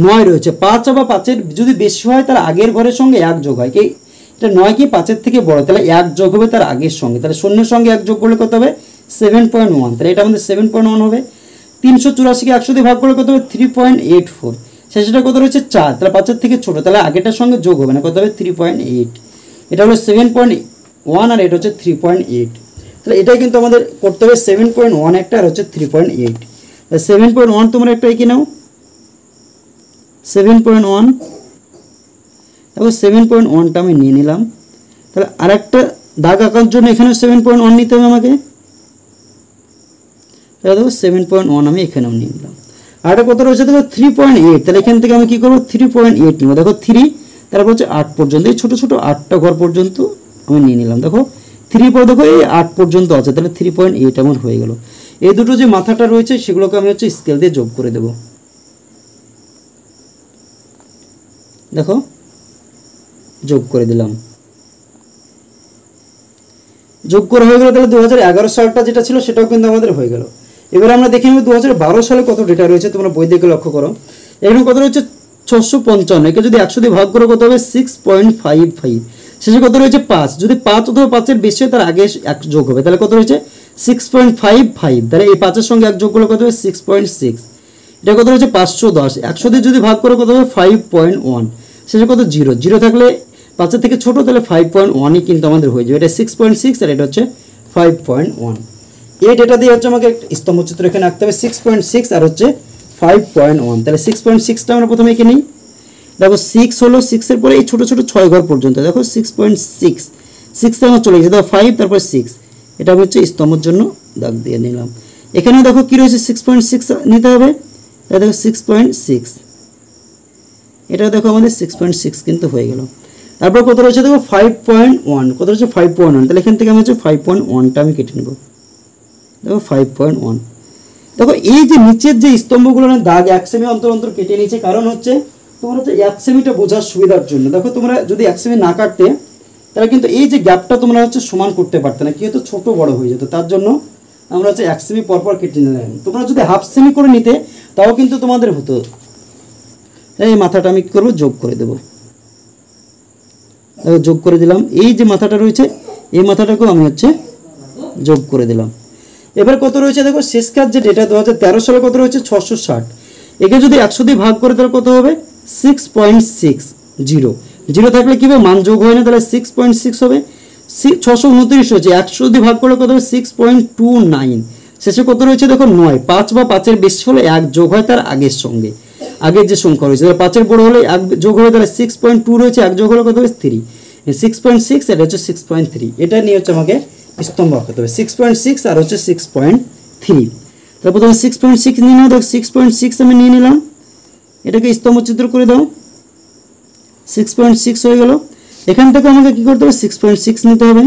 [SPEAKER 1] 9 রয়েছে। 5 বা 5-এর যদি বেশি হয় তার আগের ঘরের সঙ্গে 1 যোগ হয়, কি এটা 9 কি 5-এর থেকে বড়, তাহলে 1 যোগ হবে তার আগের সঙ্গে, তাহলে শূন্যের সঙ্গে 1 যোগ করলে কত হবে 7.1, তাহলে এটা আমাদের 7.1 হবে। 384কে 100 দিয়ে ভাগ করলে কত হবে 3.84। শেষেটা কত রয়েছে 4, তাহলে 5-এর থেকে ছোট, তাহলে আগেটার সঙ্গে যোগ হবে না, কত হবে 3.8। এটা হলো 7.1 আর এটা হচ্ছে 3.8। তাহলে এটাই কিন্তু আমাদের করতে হবে 7.1 একটা আর হচ্ছে 3.8। 7.1 তোমরা একটা এঁকে নাও। 7.1 দেখো 7.1টা আমি নিয়ে নিলাম। তাহলে আরেকটা দাগ আঁকার জন্য এখানে 7.1 নিতে হবে আমাকে। তাহলে দেখো 7.1 আমি এখানেও নিয়ে নিলাম। আর এটা কত রয়েছে দেখো 3.8, তাহলে এখান থেকে আমি কী করবো 3.8 নিব। দেখো 3 তারপর হচ্ছে 8 পর্যন্ত, এই ছোটো ছোটো 8টা ঘর পর্যন্ত আমি নিয়ে নিলাম। দেখো 3 পর দেখো এই 8 পর্যন্ত আছে, তাহলে 3.8 আমার হয়ে গেল। এই দুটো যে মাথাটা রয়েছে সেগুলোকে আমি হচ্ছে স্কেল দিয়ে যোগ করে দেব। দেখো যোগ করে দিলাম, যোগ করা হয়ে গেল। তাহলে 2011 সালটা যেটা ছিল সেটাও কিন্তু আমাদের হয়ে গেল। এবার আমরা দেখে নেব 2012 সালে কত ডেটা রয়েছে। তোমরা বই দেখে লক্ষ্য করো, এখানে কত রয়েছে 655। একে যদি 100 দিয়ে ভাগ করো কত হবে 6.55। শেষে কত রয়েছে 5, যদি 5 অথবা 5-এর বেশি হয় তার আগে 1 যোগ হবে, তাহলে কত রয়েছে 6.55। তাহলে এই 5-এর সঙ্গে 1 যোগ করলে কত হবে 6.6। এটা কত রয়েছে 510। 100 দিয়ে যদি ভাগ করো কত হবে 5.1। শেষে কত 0, 0 থাকলে 5-এর থেকে ছোটো, তাহলে 5.1ই কিন্তু আমাদের হয়ে যাবে। এটা 6.6 আর এটা হচ্ছে 5.1। এই ডেটা দিয়ে হচ্ছে আমাকে স্তম্ভচিত্র এখানে আঁকতে হবে 6.6 আর হচ্ছে 5.1। তাহলে 6.6টা আমরা প্রথমে এঁকে নিই। দেখো 6 হলো, 6-এর পরে এই ছোটো ছোটো 6 ঘর পর্যন্ত, দেখো 6.6, 6টা আমার চলে গেছে। দেখো 5 তারপর 6, এটা আমি হচ্ছে স্তম্ভের জন্য দাগ দিয়ে নিলাম। এখানেও দেখো কী রয়েছে 6.6 নিতে হবে, তাহলে দেখো 6.6, এটা দেখো আমাদের 6.6 কিন্তু হয়ে গেল। তারপর কত রয়েছে দেখো 5.1, কত রয়েছে 5.1, তাহলে এখান থেকে আমি হচ্ছে 5.1টা আমি কেটে নেব। দেখো 5.1। দেখো এই যে নিচের যে স্তম্ভগুলো দাগ 1 সেমি অন্তর অন্তর কেটে নিয়েছে, কারণ হচ্ছে তোমরা হচ্ছে 1 সেমিটা বোঝার সুবিধার জন্য। দেখো তোমরা যদি 1 সেমি না কাটতে তাহলে কিন্তু এই যে গ্যাপটা তোমরা হচ্ছে সমান করতে পারতে না, কি হতো ছোটো বড় হয়ে যেত। তার জন্য আমরা হচ্ছে 1 সেমি পরপর কেটে নিলাম। তোমরা যদি হাফ সেমি করে নিতে তাও কিন্তু তোমাদের হতো। এই মাথাটা আমি কী করবো যোগ করে দেবো। যোগ করে দিলাম। এই যে মাথাটা রয়েছে এই মাথাটাকেও আমি হচ্ছে যোগ করে দিলাম। এবার কত রয়েছে দেখো শেষ কাজ যে ডেটা 2013 সালে কত রয়েছে 660। একে যদি 100 দিয়ে ভাগ করে তাহলে কত হবে 6.60। 0 থাকলে কী হবে মান যোগ হয় না, তাহলে 6.6 হবে। 629 হয়েছে, 100 দিয়ে ভাগ করলে কত হবে 6.29। শেষে কত রয়েছে দেখো 9। 5 বা 5-এর বেশি হলে 1 যোগ হয় তার আগের সঙ্গে, আগের যে সংখ্যা রয়েছে। 5-এর বড় হলে 1 যোগ হবে, তাহলে 6.2 রয়েছে, 1 যোগ হলে কত হবে 3। 6.6 এটা হচ্ছে 6.3। এটা নিয়ে হচ্ছে আমাকে স্তম্ভ আঁকাতে হবে 6.6 আর হচ্ছে 6.3। তারপর তুমি 6.6 নিয়ে নাও। দেখো 6.6 আমি নিয়ে নিলাম, এটাকে স্তম্ভ চিত্র করে দাও। 6.6 হয়ে গেল। এখান থেকে আমাকে কি করতে হবে, 6.6 নিতে হবে।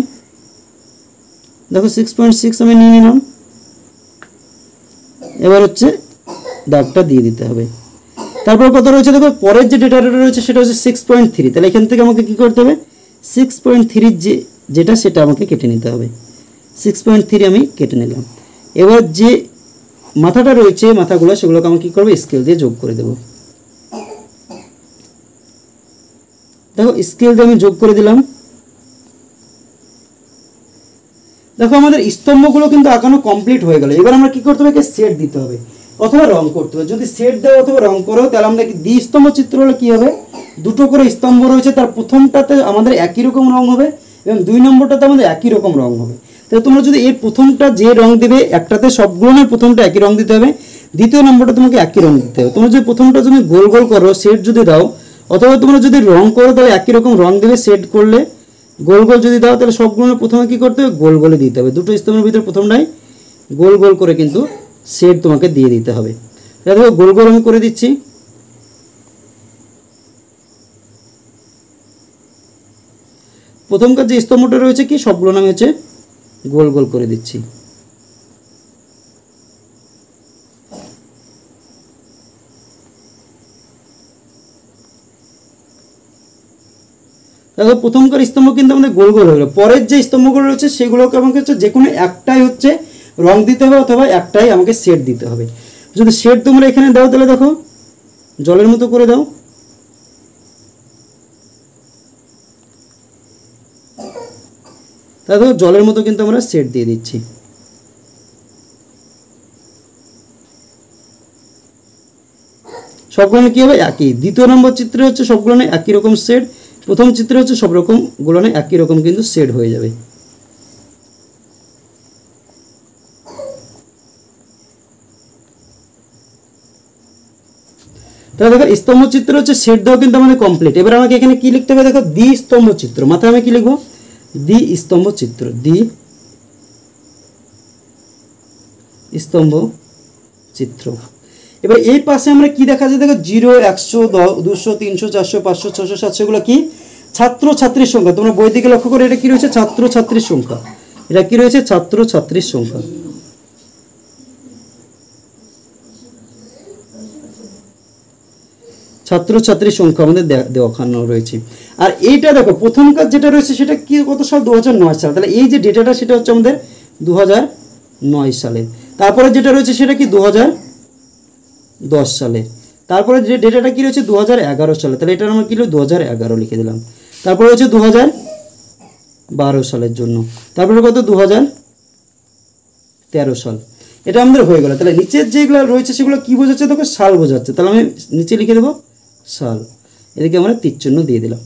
[SPEAKER 1] দেখো 6.6 আমি নিয়ে নিলাম। এবার হচ্ছে দাগটা দিয়ে দিতে হবে। তারপর কত রয়েছে দেখো, পরের যে ডেটাটা রয়েছে সেটা হচ্ছে 6.3। তাহলে এখান থেকে আমাকে কি করতে হবে, 6.3 যেটা সেটা আমাকে কেটে নিতে হবে। 6.3 আমি কেটে নিলাম। এবার যে মাথাটা রয়েছে, মাথাগুলো সেগুলোকে আমি কি করবো, স্কেল দিয়ে যোগ করে দেবো। দেখো স্কেল দিয়ে আমি যোগ করে দিলাম। দেখো আমাদের স্তম্ভগুলো কিন্তু আঁকানো কমপ্লিট হয়ে গেল। এবার আমরা কি করতে হবে, সেট দিতে হবে অথবা রং করতে হবে। যদি সেট দাও অথবা রং করো তাহলে আমরা দ্বিস্তম্ভ চিত্র হলে কি হবে, দুটো করে স্তম্ভ রয়েছে, তার প্রথমটাতে আমাদের একই রকম রং হবে এবং 2 নম্বরটাতে আমাদের একই রকম রং হবে। তাহলে তোমরা যদি এর প্রথমটা যে রং দেবে, একটাতে সবগুলোর প্রথমটা একই রং দিতে হবে, দ্বিতীয় নম্বরটা তোমাকে একই রং দিতে হবে। তোমরা যদি প্রথমটা তুমি গোল গোল করো, সেট যদি দাও, অথবা তোমরা যদি রং করো তাহলে একই রকম রং দেবে। সেট করলে গোল গোল যদি দাও তাহলে সবগুলো প্রথমে কি করতে হবে, গোল গোলে দিতে হবে। দুটো স্তম্ভের ভিতরে প্রথমটাই গোল গোল করে কিন্তু সেট তোমাকে দিয়ে দিতে হবে। দেখো গোল গোল আমি করে দিচ্ছি। প্রথমকার যে স্তম্ভটা রয়েছে কি সবগুলো আমি হচ্ছে গোল গোল করে দিচ্ছি। দেখো প্রথমকার স্তম্ভ কিন্তু আমাদের গোল গোল হলো। পরের যে স্তম্ভগুলো রয়েছে সেগুলোকে আমাকে হচ্ছে যে কোনো একটাই হচ্ছে রং দিতে হবে অথবা একটাই আমাকে সেট দিতে হবে। যদি সেট তোমরা এখানে দাও তাহলে দেখো জলের মতো করে দাও। তাহলে দেখো জলের মতো কিন্তু আমরা সেট দিয়ে দিচ্ছি। সবগুলো কি হবে, একই। দ্বিতীয় নম্বর চিত্রে হচ্ছে সবগুলো একই রকম সেট, প্রথম চিত্রে হচ্ছে সব রকম গুলো একই রকম কিন্তু সেট হয়ে যাবে। তাহলে দেখো স্তম্ভ চিত্র হচ্ছে সেট দাও কিন্তু আমাদের কমপ্লিট। এবার আমাকে এখানে কি লিখতে হবে, দেখো দ্বিস্তম্ভ চিত্র। মাথায় আমি কি লিখবো, দ্বিস্তম্ভ চিত্র, দ্বিস্তম্ভ চিত্র। এবার এই পাশে আমরা কি দেখা যায়, দেখো 0, 100, 200, 300, 400, 500, 600, 700 এগুলো কি ছাত্র ছাত্রীর সংখ্যা। তোমরা বই দিকে লক্ষ্য করে এটা কি রয়েছে, ছাত্র ছাত্রীর সংখ্যা। এটা কি রয়েছে, ছাত্র ছাত্রীর সংখ্যা। ছাত্রছাত্রীর সংখ্যা আমাদের দেখানো রয়েছে। আর এইটা দেখো প্রথমকার যেটা রয়েছে সেটা কি কত সাল, 2009 সাল। তাহলে এই যে ডেটাটা সেটা হচ্ছে আমাদের 2009 সালে। তারপরে যেটা রয়েছে সেটা কি 2010 সালে। তারপরে যে ডেটাটা কি রয়েছে 2011 সালে। তাহলে এটা আমরা কি হলো 2011 লিখে দিলাম। তারপরে হচ্ছে 2012 সালের জন্য। তারপরে কত 2013 সাল। এটা আমাদের হয়ে গেল। তাহলে নিচের যেগুলো রয়েছে সেগুলো কি বোঝাচ্ছে, দেখো সাল বোঝাচ্ছে। তাহলে আমি নিচে লিখে দেবো সাল, এদিকে আমরা তীরচিহ্ন দিয়ে দিলাম।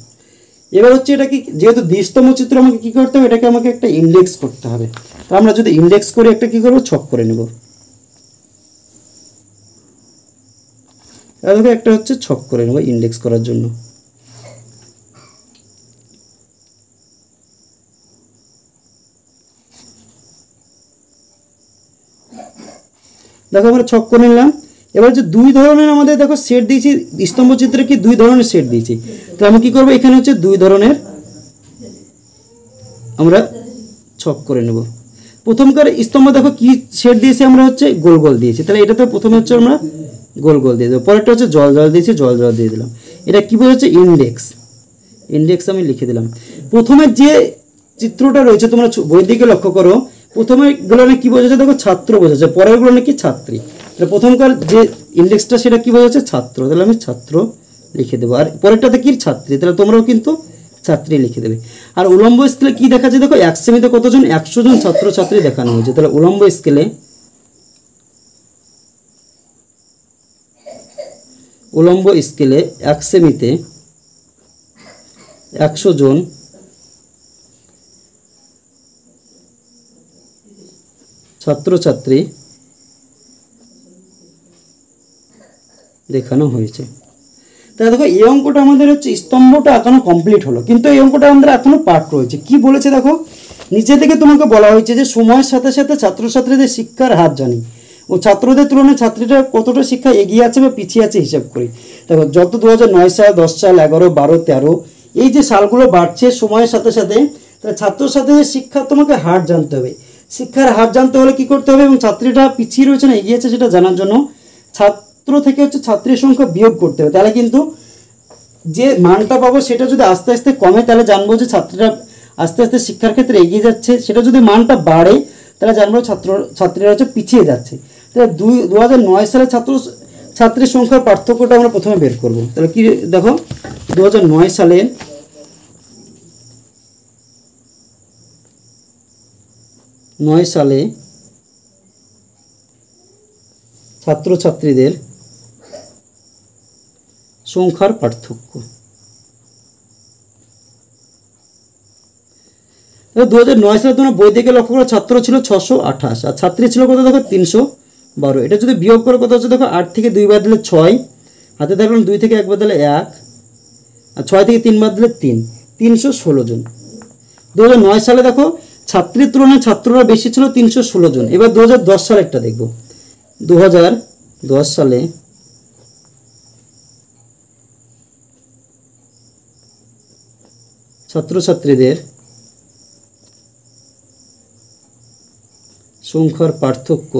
[SPEAKER 1] এবার হচ্ছে এটা কি, যেহেতু দ্বিস্তম্ভ চিত্র আমাকে কি করতে হবে, এটাকে আমাকে একটা ইন্ডেক্স করতে হবে। তো আমরা যদি ইন্ডেক্স করে একটা কি করবো, ছক করে নেব। দেখো একটা হচ্ছে ছক করে নেব ইন্ডেক্স করার জন্য। দেখো আমরা ছক করে নিলাম। এবার যে দুই ধরনের আমাদের দেখো সেট দিয়েছি, স্তম্ভ চিত্রে কি 2 ধরনের সেট দিয়েছি। তো আমি কি করবো, এখানে হচ্ছে 2 ধরনের আমরা ছক করে নেব। প্রথমকার স্তম্ভ দেখো কি সেট দিয়েছি, আমরা হচ্ছে গোল গোল দিয়েছি। তাহলে এটা তো প্রথমে হচ্ছে আমরা গোল গোল দিয়ে দেবো। পরেরটা হচ্ছে জল জল দিয়েছি, জল জল দিয়ে দিলাম। এটা কি বোঝাচ্ছে, ইন্ডেক্স। ইন্ডেক্স আমি লিখে দিলাম। প্রথমে যে চিত্রটা রয়েছে তোমরা বই দিকে লক্ষ্য করো, প্রথমে গুলো কি বোঝাচ্ছে, দেখো ছাত্র বোঝাচ্ছে, পরের গুলো কি ছাত্রী। তাহলে প্রথমকার যে ইন্ডেক্সটা সেটা কি বোঝাচ্ছে, ছাত্র। তাহলে আমি ছাত্র লিখে দেবো। আর পরেরটাতে কি ছাত্রী, তাহলে তোমরাও কিন্তু ছাত্রী লিখে দেবে। আর উলম্ব স্কেলে কি দেখা যায়, দেখো 1 সেমিতে কতজন, 100 জন ছাত্র ছাত্রী দেখানো হয়েছে। তাহলে উলম্ব স্কেলে উলম্ব স্কেলে 1 সেমিতে 100 জন ছাত্রছাত্রী দেখানো হয়েছে। তাহলে দেখো এই অঙ্কটা আমাদের হচ্ছে স্তম্ভটা আঁকানো কমপ্লিট হলো, কিন্তু এই অঙ্কটা আমাদের এখনো পার্ট রয়েছে। কি বলেছে দেখো, নিচে থেকে তোমাকে বলা হয়েছে যে সময়ের সাথে সাথে ছাত্রছাত্রীদের শিক্ষার হার জানি, ও ছাত্রদের তুলনায় ছাত্রীরা কতটা শিক্ষা এগিয়ে আছে বা পিছিয়ে আছে হিসাব করি। দেখো যত 2009 সাল, 10 সাল, 11, 12, 13 এই যে সালগুলো বাড়ছে সময়ের সাথে সাথে, তাহলে ছাত্রছাত্রীদের শিক্ষা তোমাকে হার জানতে হবে। শিক্ষার হার জানতে হলে কি করতে হবে এবং ছাত্রীরা পিছিয়ে রয়েছে না এগিয়ে আছে সেটা জানার জন্য ছাত্র থেকে ছাত্রীর সংখ্যা বিয়োগ করতে হবে। তাহলে কিন্তু যে মানটা পাবো সেটা যদি আস্তে আস্তে কমে তাহলে জানবো যে ছাত্রীরা আস্তে আস্তে শিক্ষার ক্ষেত্রে এগিয়ে যাচ্ছে। সেটা যদি মানটা বাড়ে তাহলে জানবো ছাত্রীরা পিছিয়ে যাচ্ছে। তাহলে 2009 সালে ছাত্রীর সংখ্যার পার্থক্যটা আমরা প্রথমে বের করব। তাহলে কি দেখো 2009 সালে ছাত্রছাত্রীদের সংখ্যার পার্থক্য। 2009 সালে তোমরা বই থেকে লক্ষ্য করো ছাত্র ছিল 628 আর ছাত্রী ছিল কত দেখো 312। এটা যদি বিয়োগ করে কত হচ্ছে দেখো 8 থেকে 2 বাদ দিলে 6, হাতে থাকলাম 2 থেকে 1 বাদ দিলে 1 আর 6 থেকে 3 বাদ দিলে 3, 316 জন। 2009 সালে দেখো ছাত্রীর তুলনায় ছাত্ররা বেশি ছিল 316 জন। এবার 2010 সালেরটা দেখব। 2010 সালে ছাত্রছাত্রীদের সংখ্যার পার্থক্য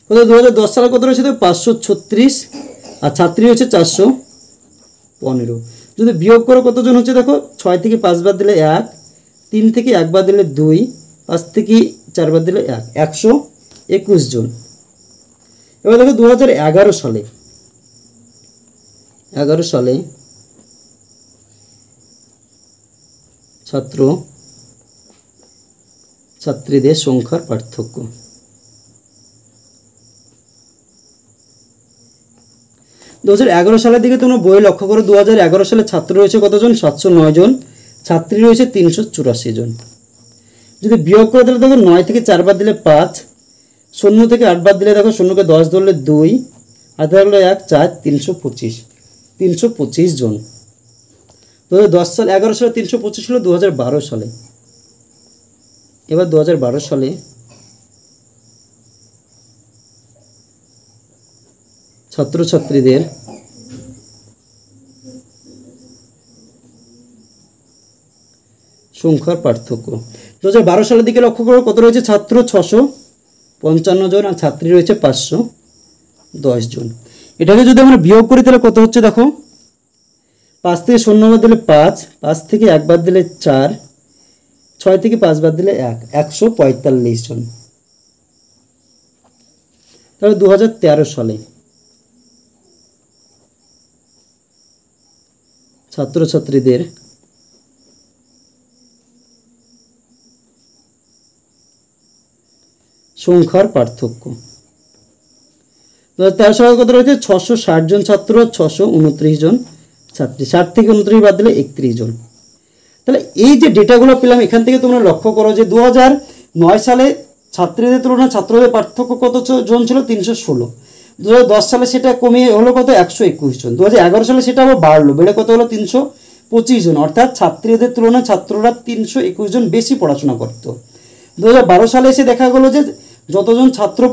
[SPEAKER 1] কত 2010 সালে কত রয়েছে 536 আর ছাত্রী হচ্ছে 415। যদি বিয়োগ করো কতজন হচ্ছে দেখো 6 থেকে 5 বাদ দিলে 1, 3 থেকে 1 বাদ দিলে 2, 5 থেকে 4 বাদ দিলে 1, 121 জন। এবার দেখো 2011 সালে ছাত্রীদের সংখ্যার পার্থক্য। 2011 সালের দিকে তোমরা বই লক্ষ্য করো 2011 সালে ছাত্র রয়েছে কতজন 709 জন, ছাত্রী রয়েছে 384 জন। যদি বিয়োগ করে তাহলে দেখো 9 থেকে 4 বাদ দিলে 5, 0 থেকে 8 বাদ দিলে দেখো 0 কে 10 ধরলে 2, হাতে থাকলো 1, 4, 325 জন। 2010 সালে 11 সালে 325 ছিল 2012 সালে। এবার 2012 সালে ছাত্রছাত্রীদের সংখ্যার পার্থক্য। 2012 সালের দিকে লক্ষ্য করো কত রয়েছে ছাত্র 655 জন আর ছাত্রী রয়েছে 510 জন। এটাকে যদি আমরা বিয়োগ করি তাহলে কত হচ্ছে দেখো 5 থেকে 0 বাদ দিলে 5, 5 থেকে 1 বাদ দিলে 4, 6 থেকে 5 বাদ দিলে 1, 145 জন। তাহলে 2013 সালে ছাত্রছাত্রীদের সংখ্যার পার্থক্য। 2013 সালে কত রয়েছে 660 জন ছাত্র, 629 জন ছাত্রী, 60 থেকে 29 বাদ দিলে 31 জন। তাহলে এই যে ডেটাগুলো পেলাম এখান থেকে তোমরা লক্ষ্য করো যে 2009 সালে ছাত্রীদের তুলনায় ছাত্রদের পার্থক্য কত জন ছিল 316। 2010 সালে সেটা কমিয়ে হলো কত 121 জন। 2011 সালে সেটা আবার বাড়লো, বেড়ে কত হলো 325 জন। অর্থাৎ ছাত্রীদের তুলনায় ছাত্ররা 321 জন বেশি পড়াশোনা করত। 2012 সালে এসে দেখা গেলো যে যতজন ছাত্রী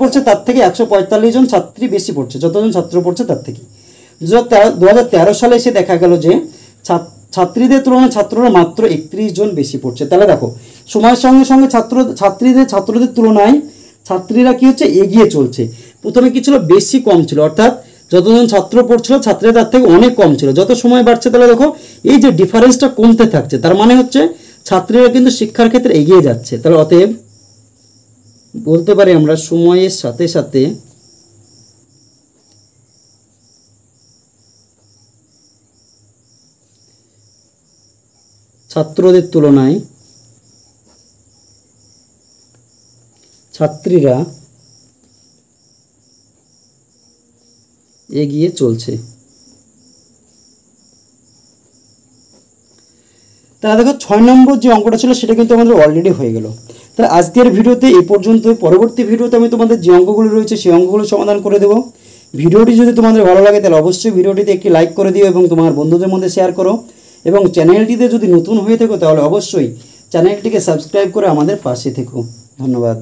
[SPEAKER 1] পড়ছে তার থেকে 145 জন ছাত্রী বেশি পড়ছে, যতজন ছাত্র পড়ছে তার থেকে। 2013 সালে এসে দেখা গেল যে ছাত্রীদের তুলনায় ছাত্ররা মাত্র 31 জন বেশি পড়ছে। তাহলে দেখো সময়ের সঙ্গে সঙ্গে ছাত্রদের তুলনায় ছাত্রীরা কি হচ্ছে এগিয়ে চলছে। প্রথমে কি ছিল বেশি কম ছিল, অর্থাৎ যতজন ছাত্র পড়ছিল ছাত্রীরা তার থেকে অনেক কম ছিল। যত সময় বাড়ছে তাহলে দেখো এই যে ডিফারেন্সটা কমতে থাকছে, তার মানে হচ্ছে ছাত্রীরা কিন্তু শিক্ষার ক্ষেত্রে এগিয়ে যাচ্ছে। তাহলে অতএব বলতে পারি আমরা সময়ের সাথে সাথে ছাত্রদের তুলনায় ছাত্রীরা এগিয়ে চলছে। তাহলে দেখো 6 নম্বর যে অঙ্কটা ছিল সেটা কিন্তু আমাদের অলরেডি হয়ে গেল। তাহলে আজকের ভিডিওতে এই পর্যন্ত। পরবর্তী ভিডিওতে আমি তোমাদের যে অঙ্কগুলো রয়েছে সেই অঙ্কগুলো সমাধান করে দেবো। ভিডিওটি যদি তোমাদের ভালো লাগে তাহলে অবশ্যই ভিডিওটিতে একটি লাইক করে দিও এবং তোমার বন্ধুদের মধ্যে শেয়ার করো। এবং চ্যানেলটিতে যদি নতুন হয়ে থাকো তাহলে অবশ্যই চ্যানেলটিকে সাবস্ক্রাইব করে আমাদের পাশে থেকো। ধন্যবাদ।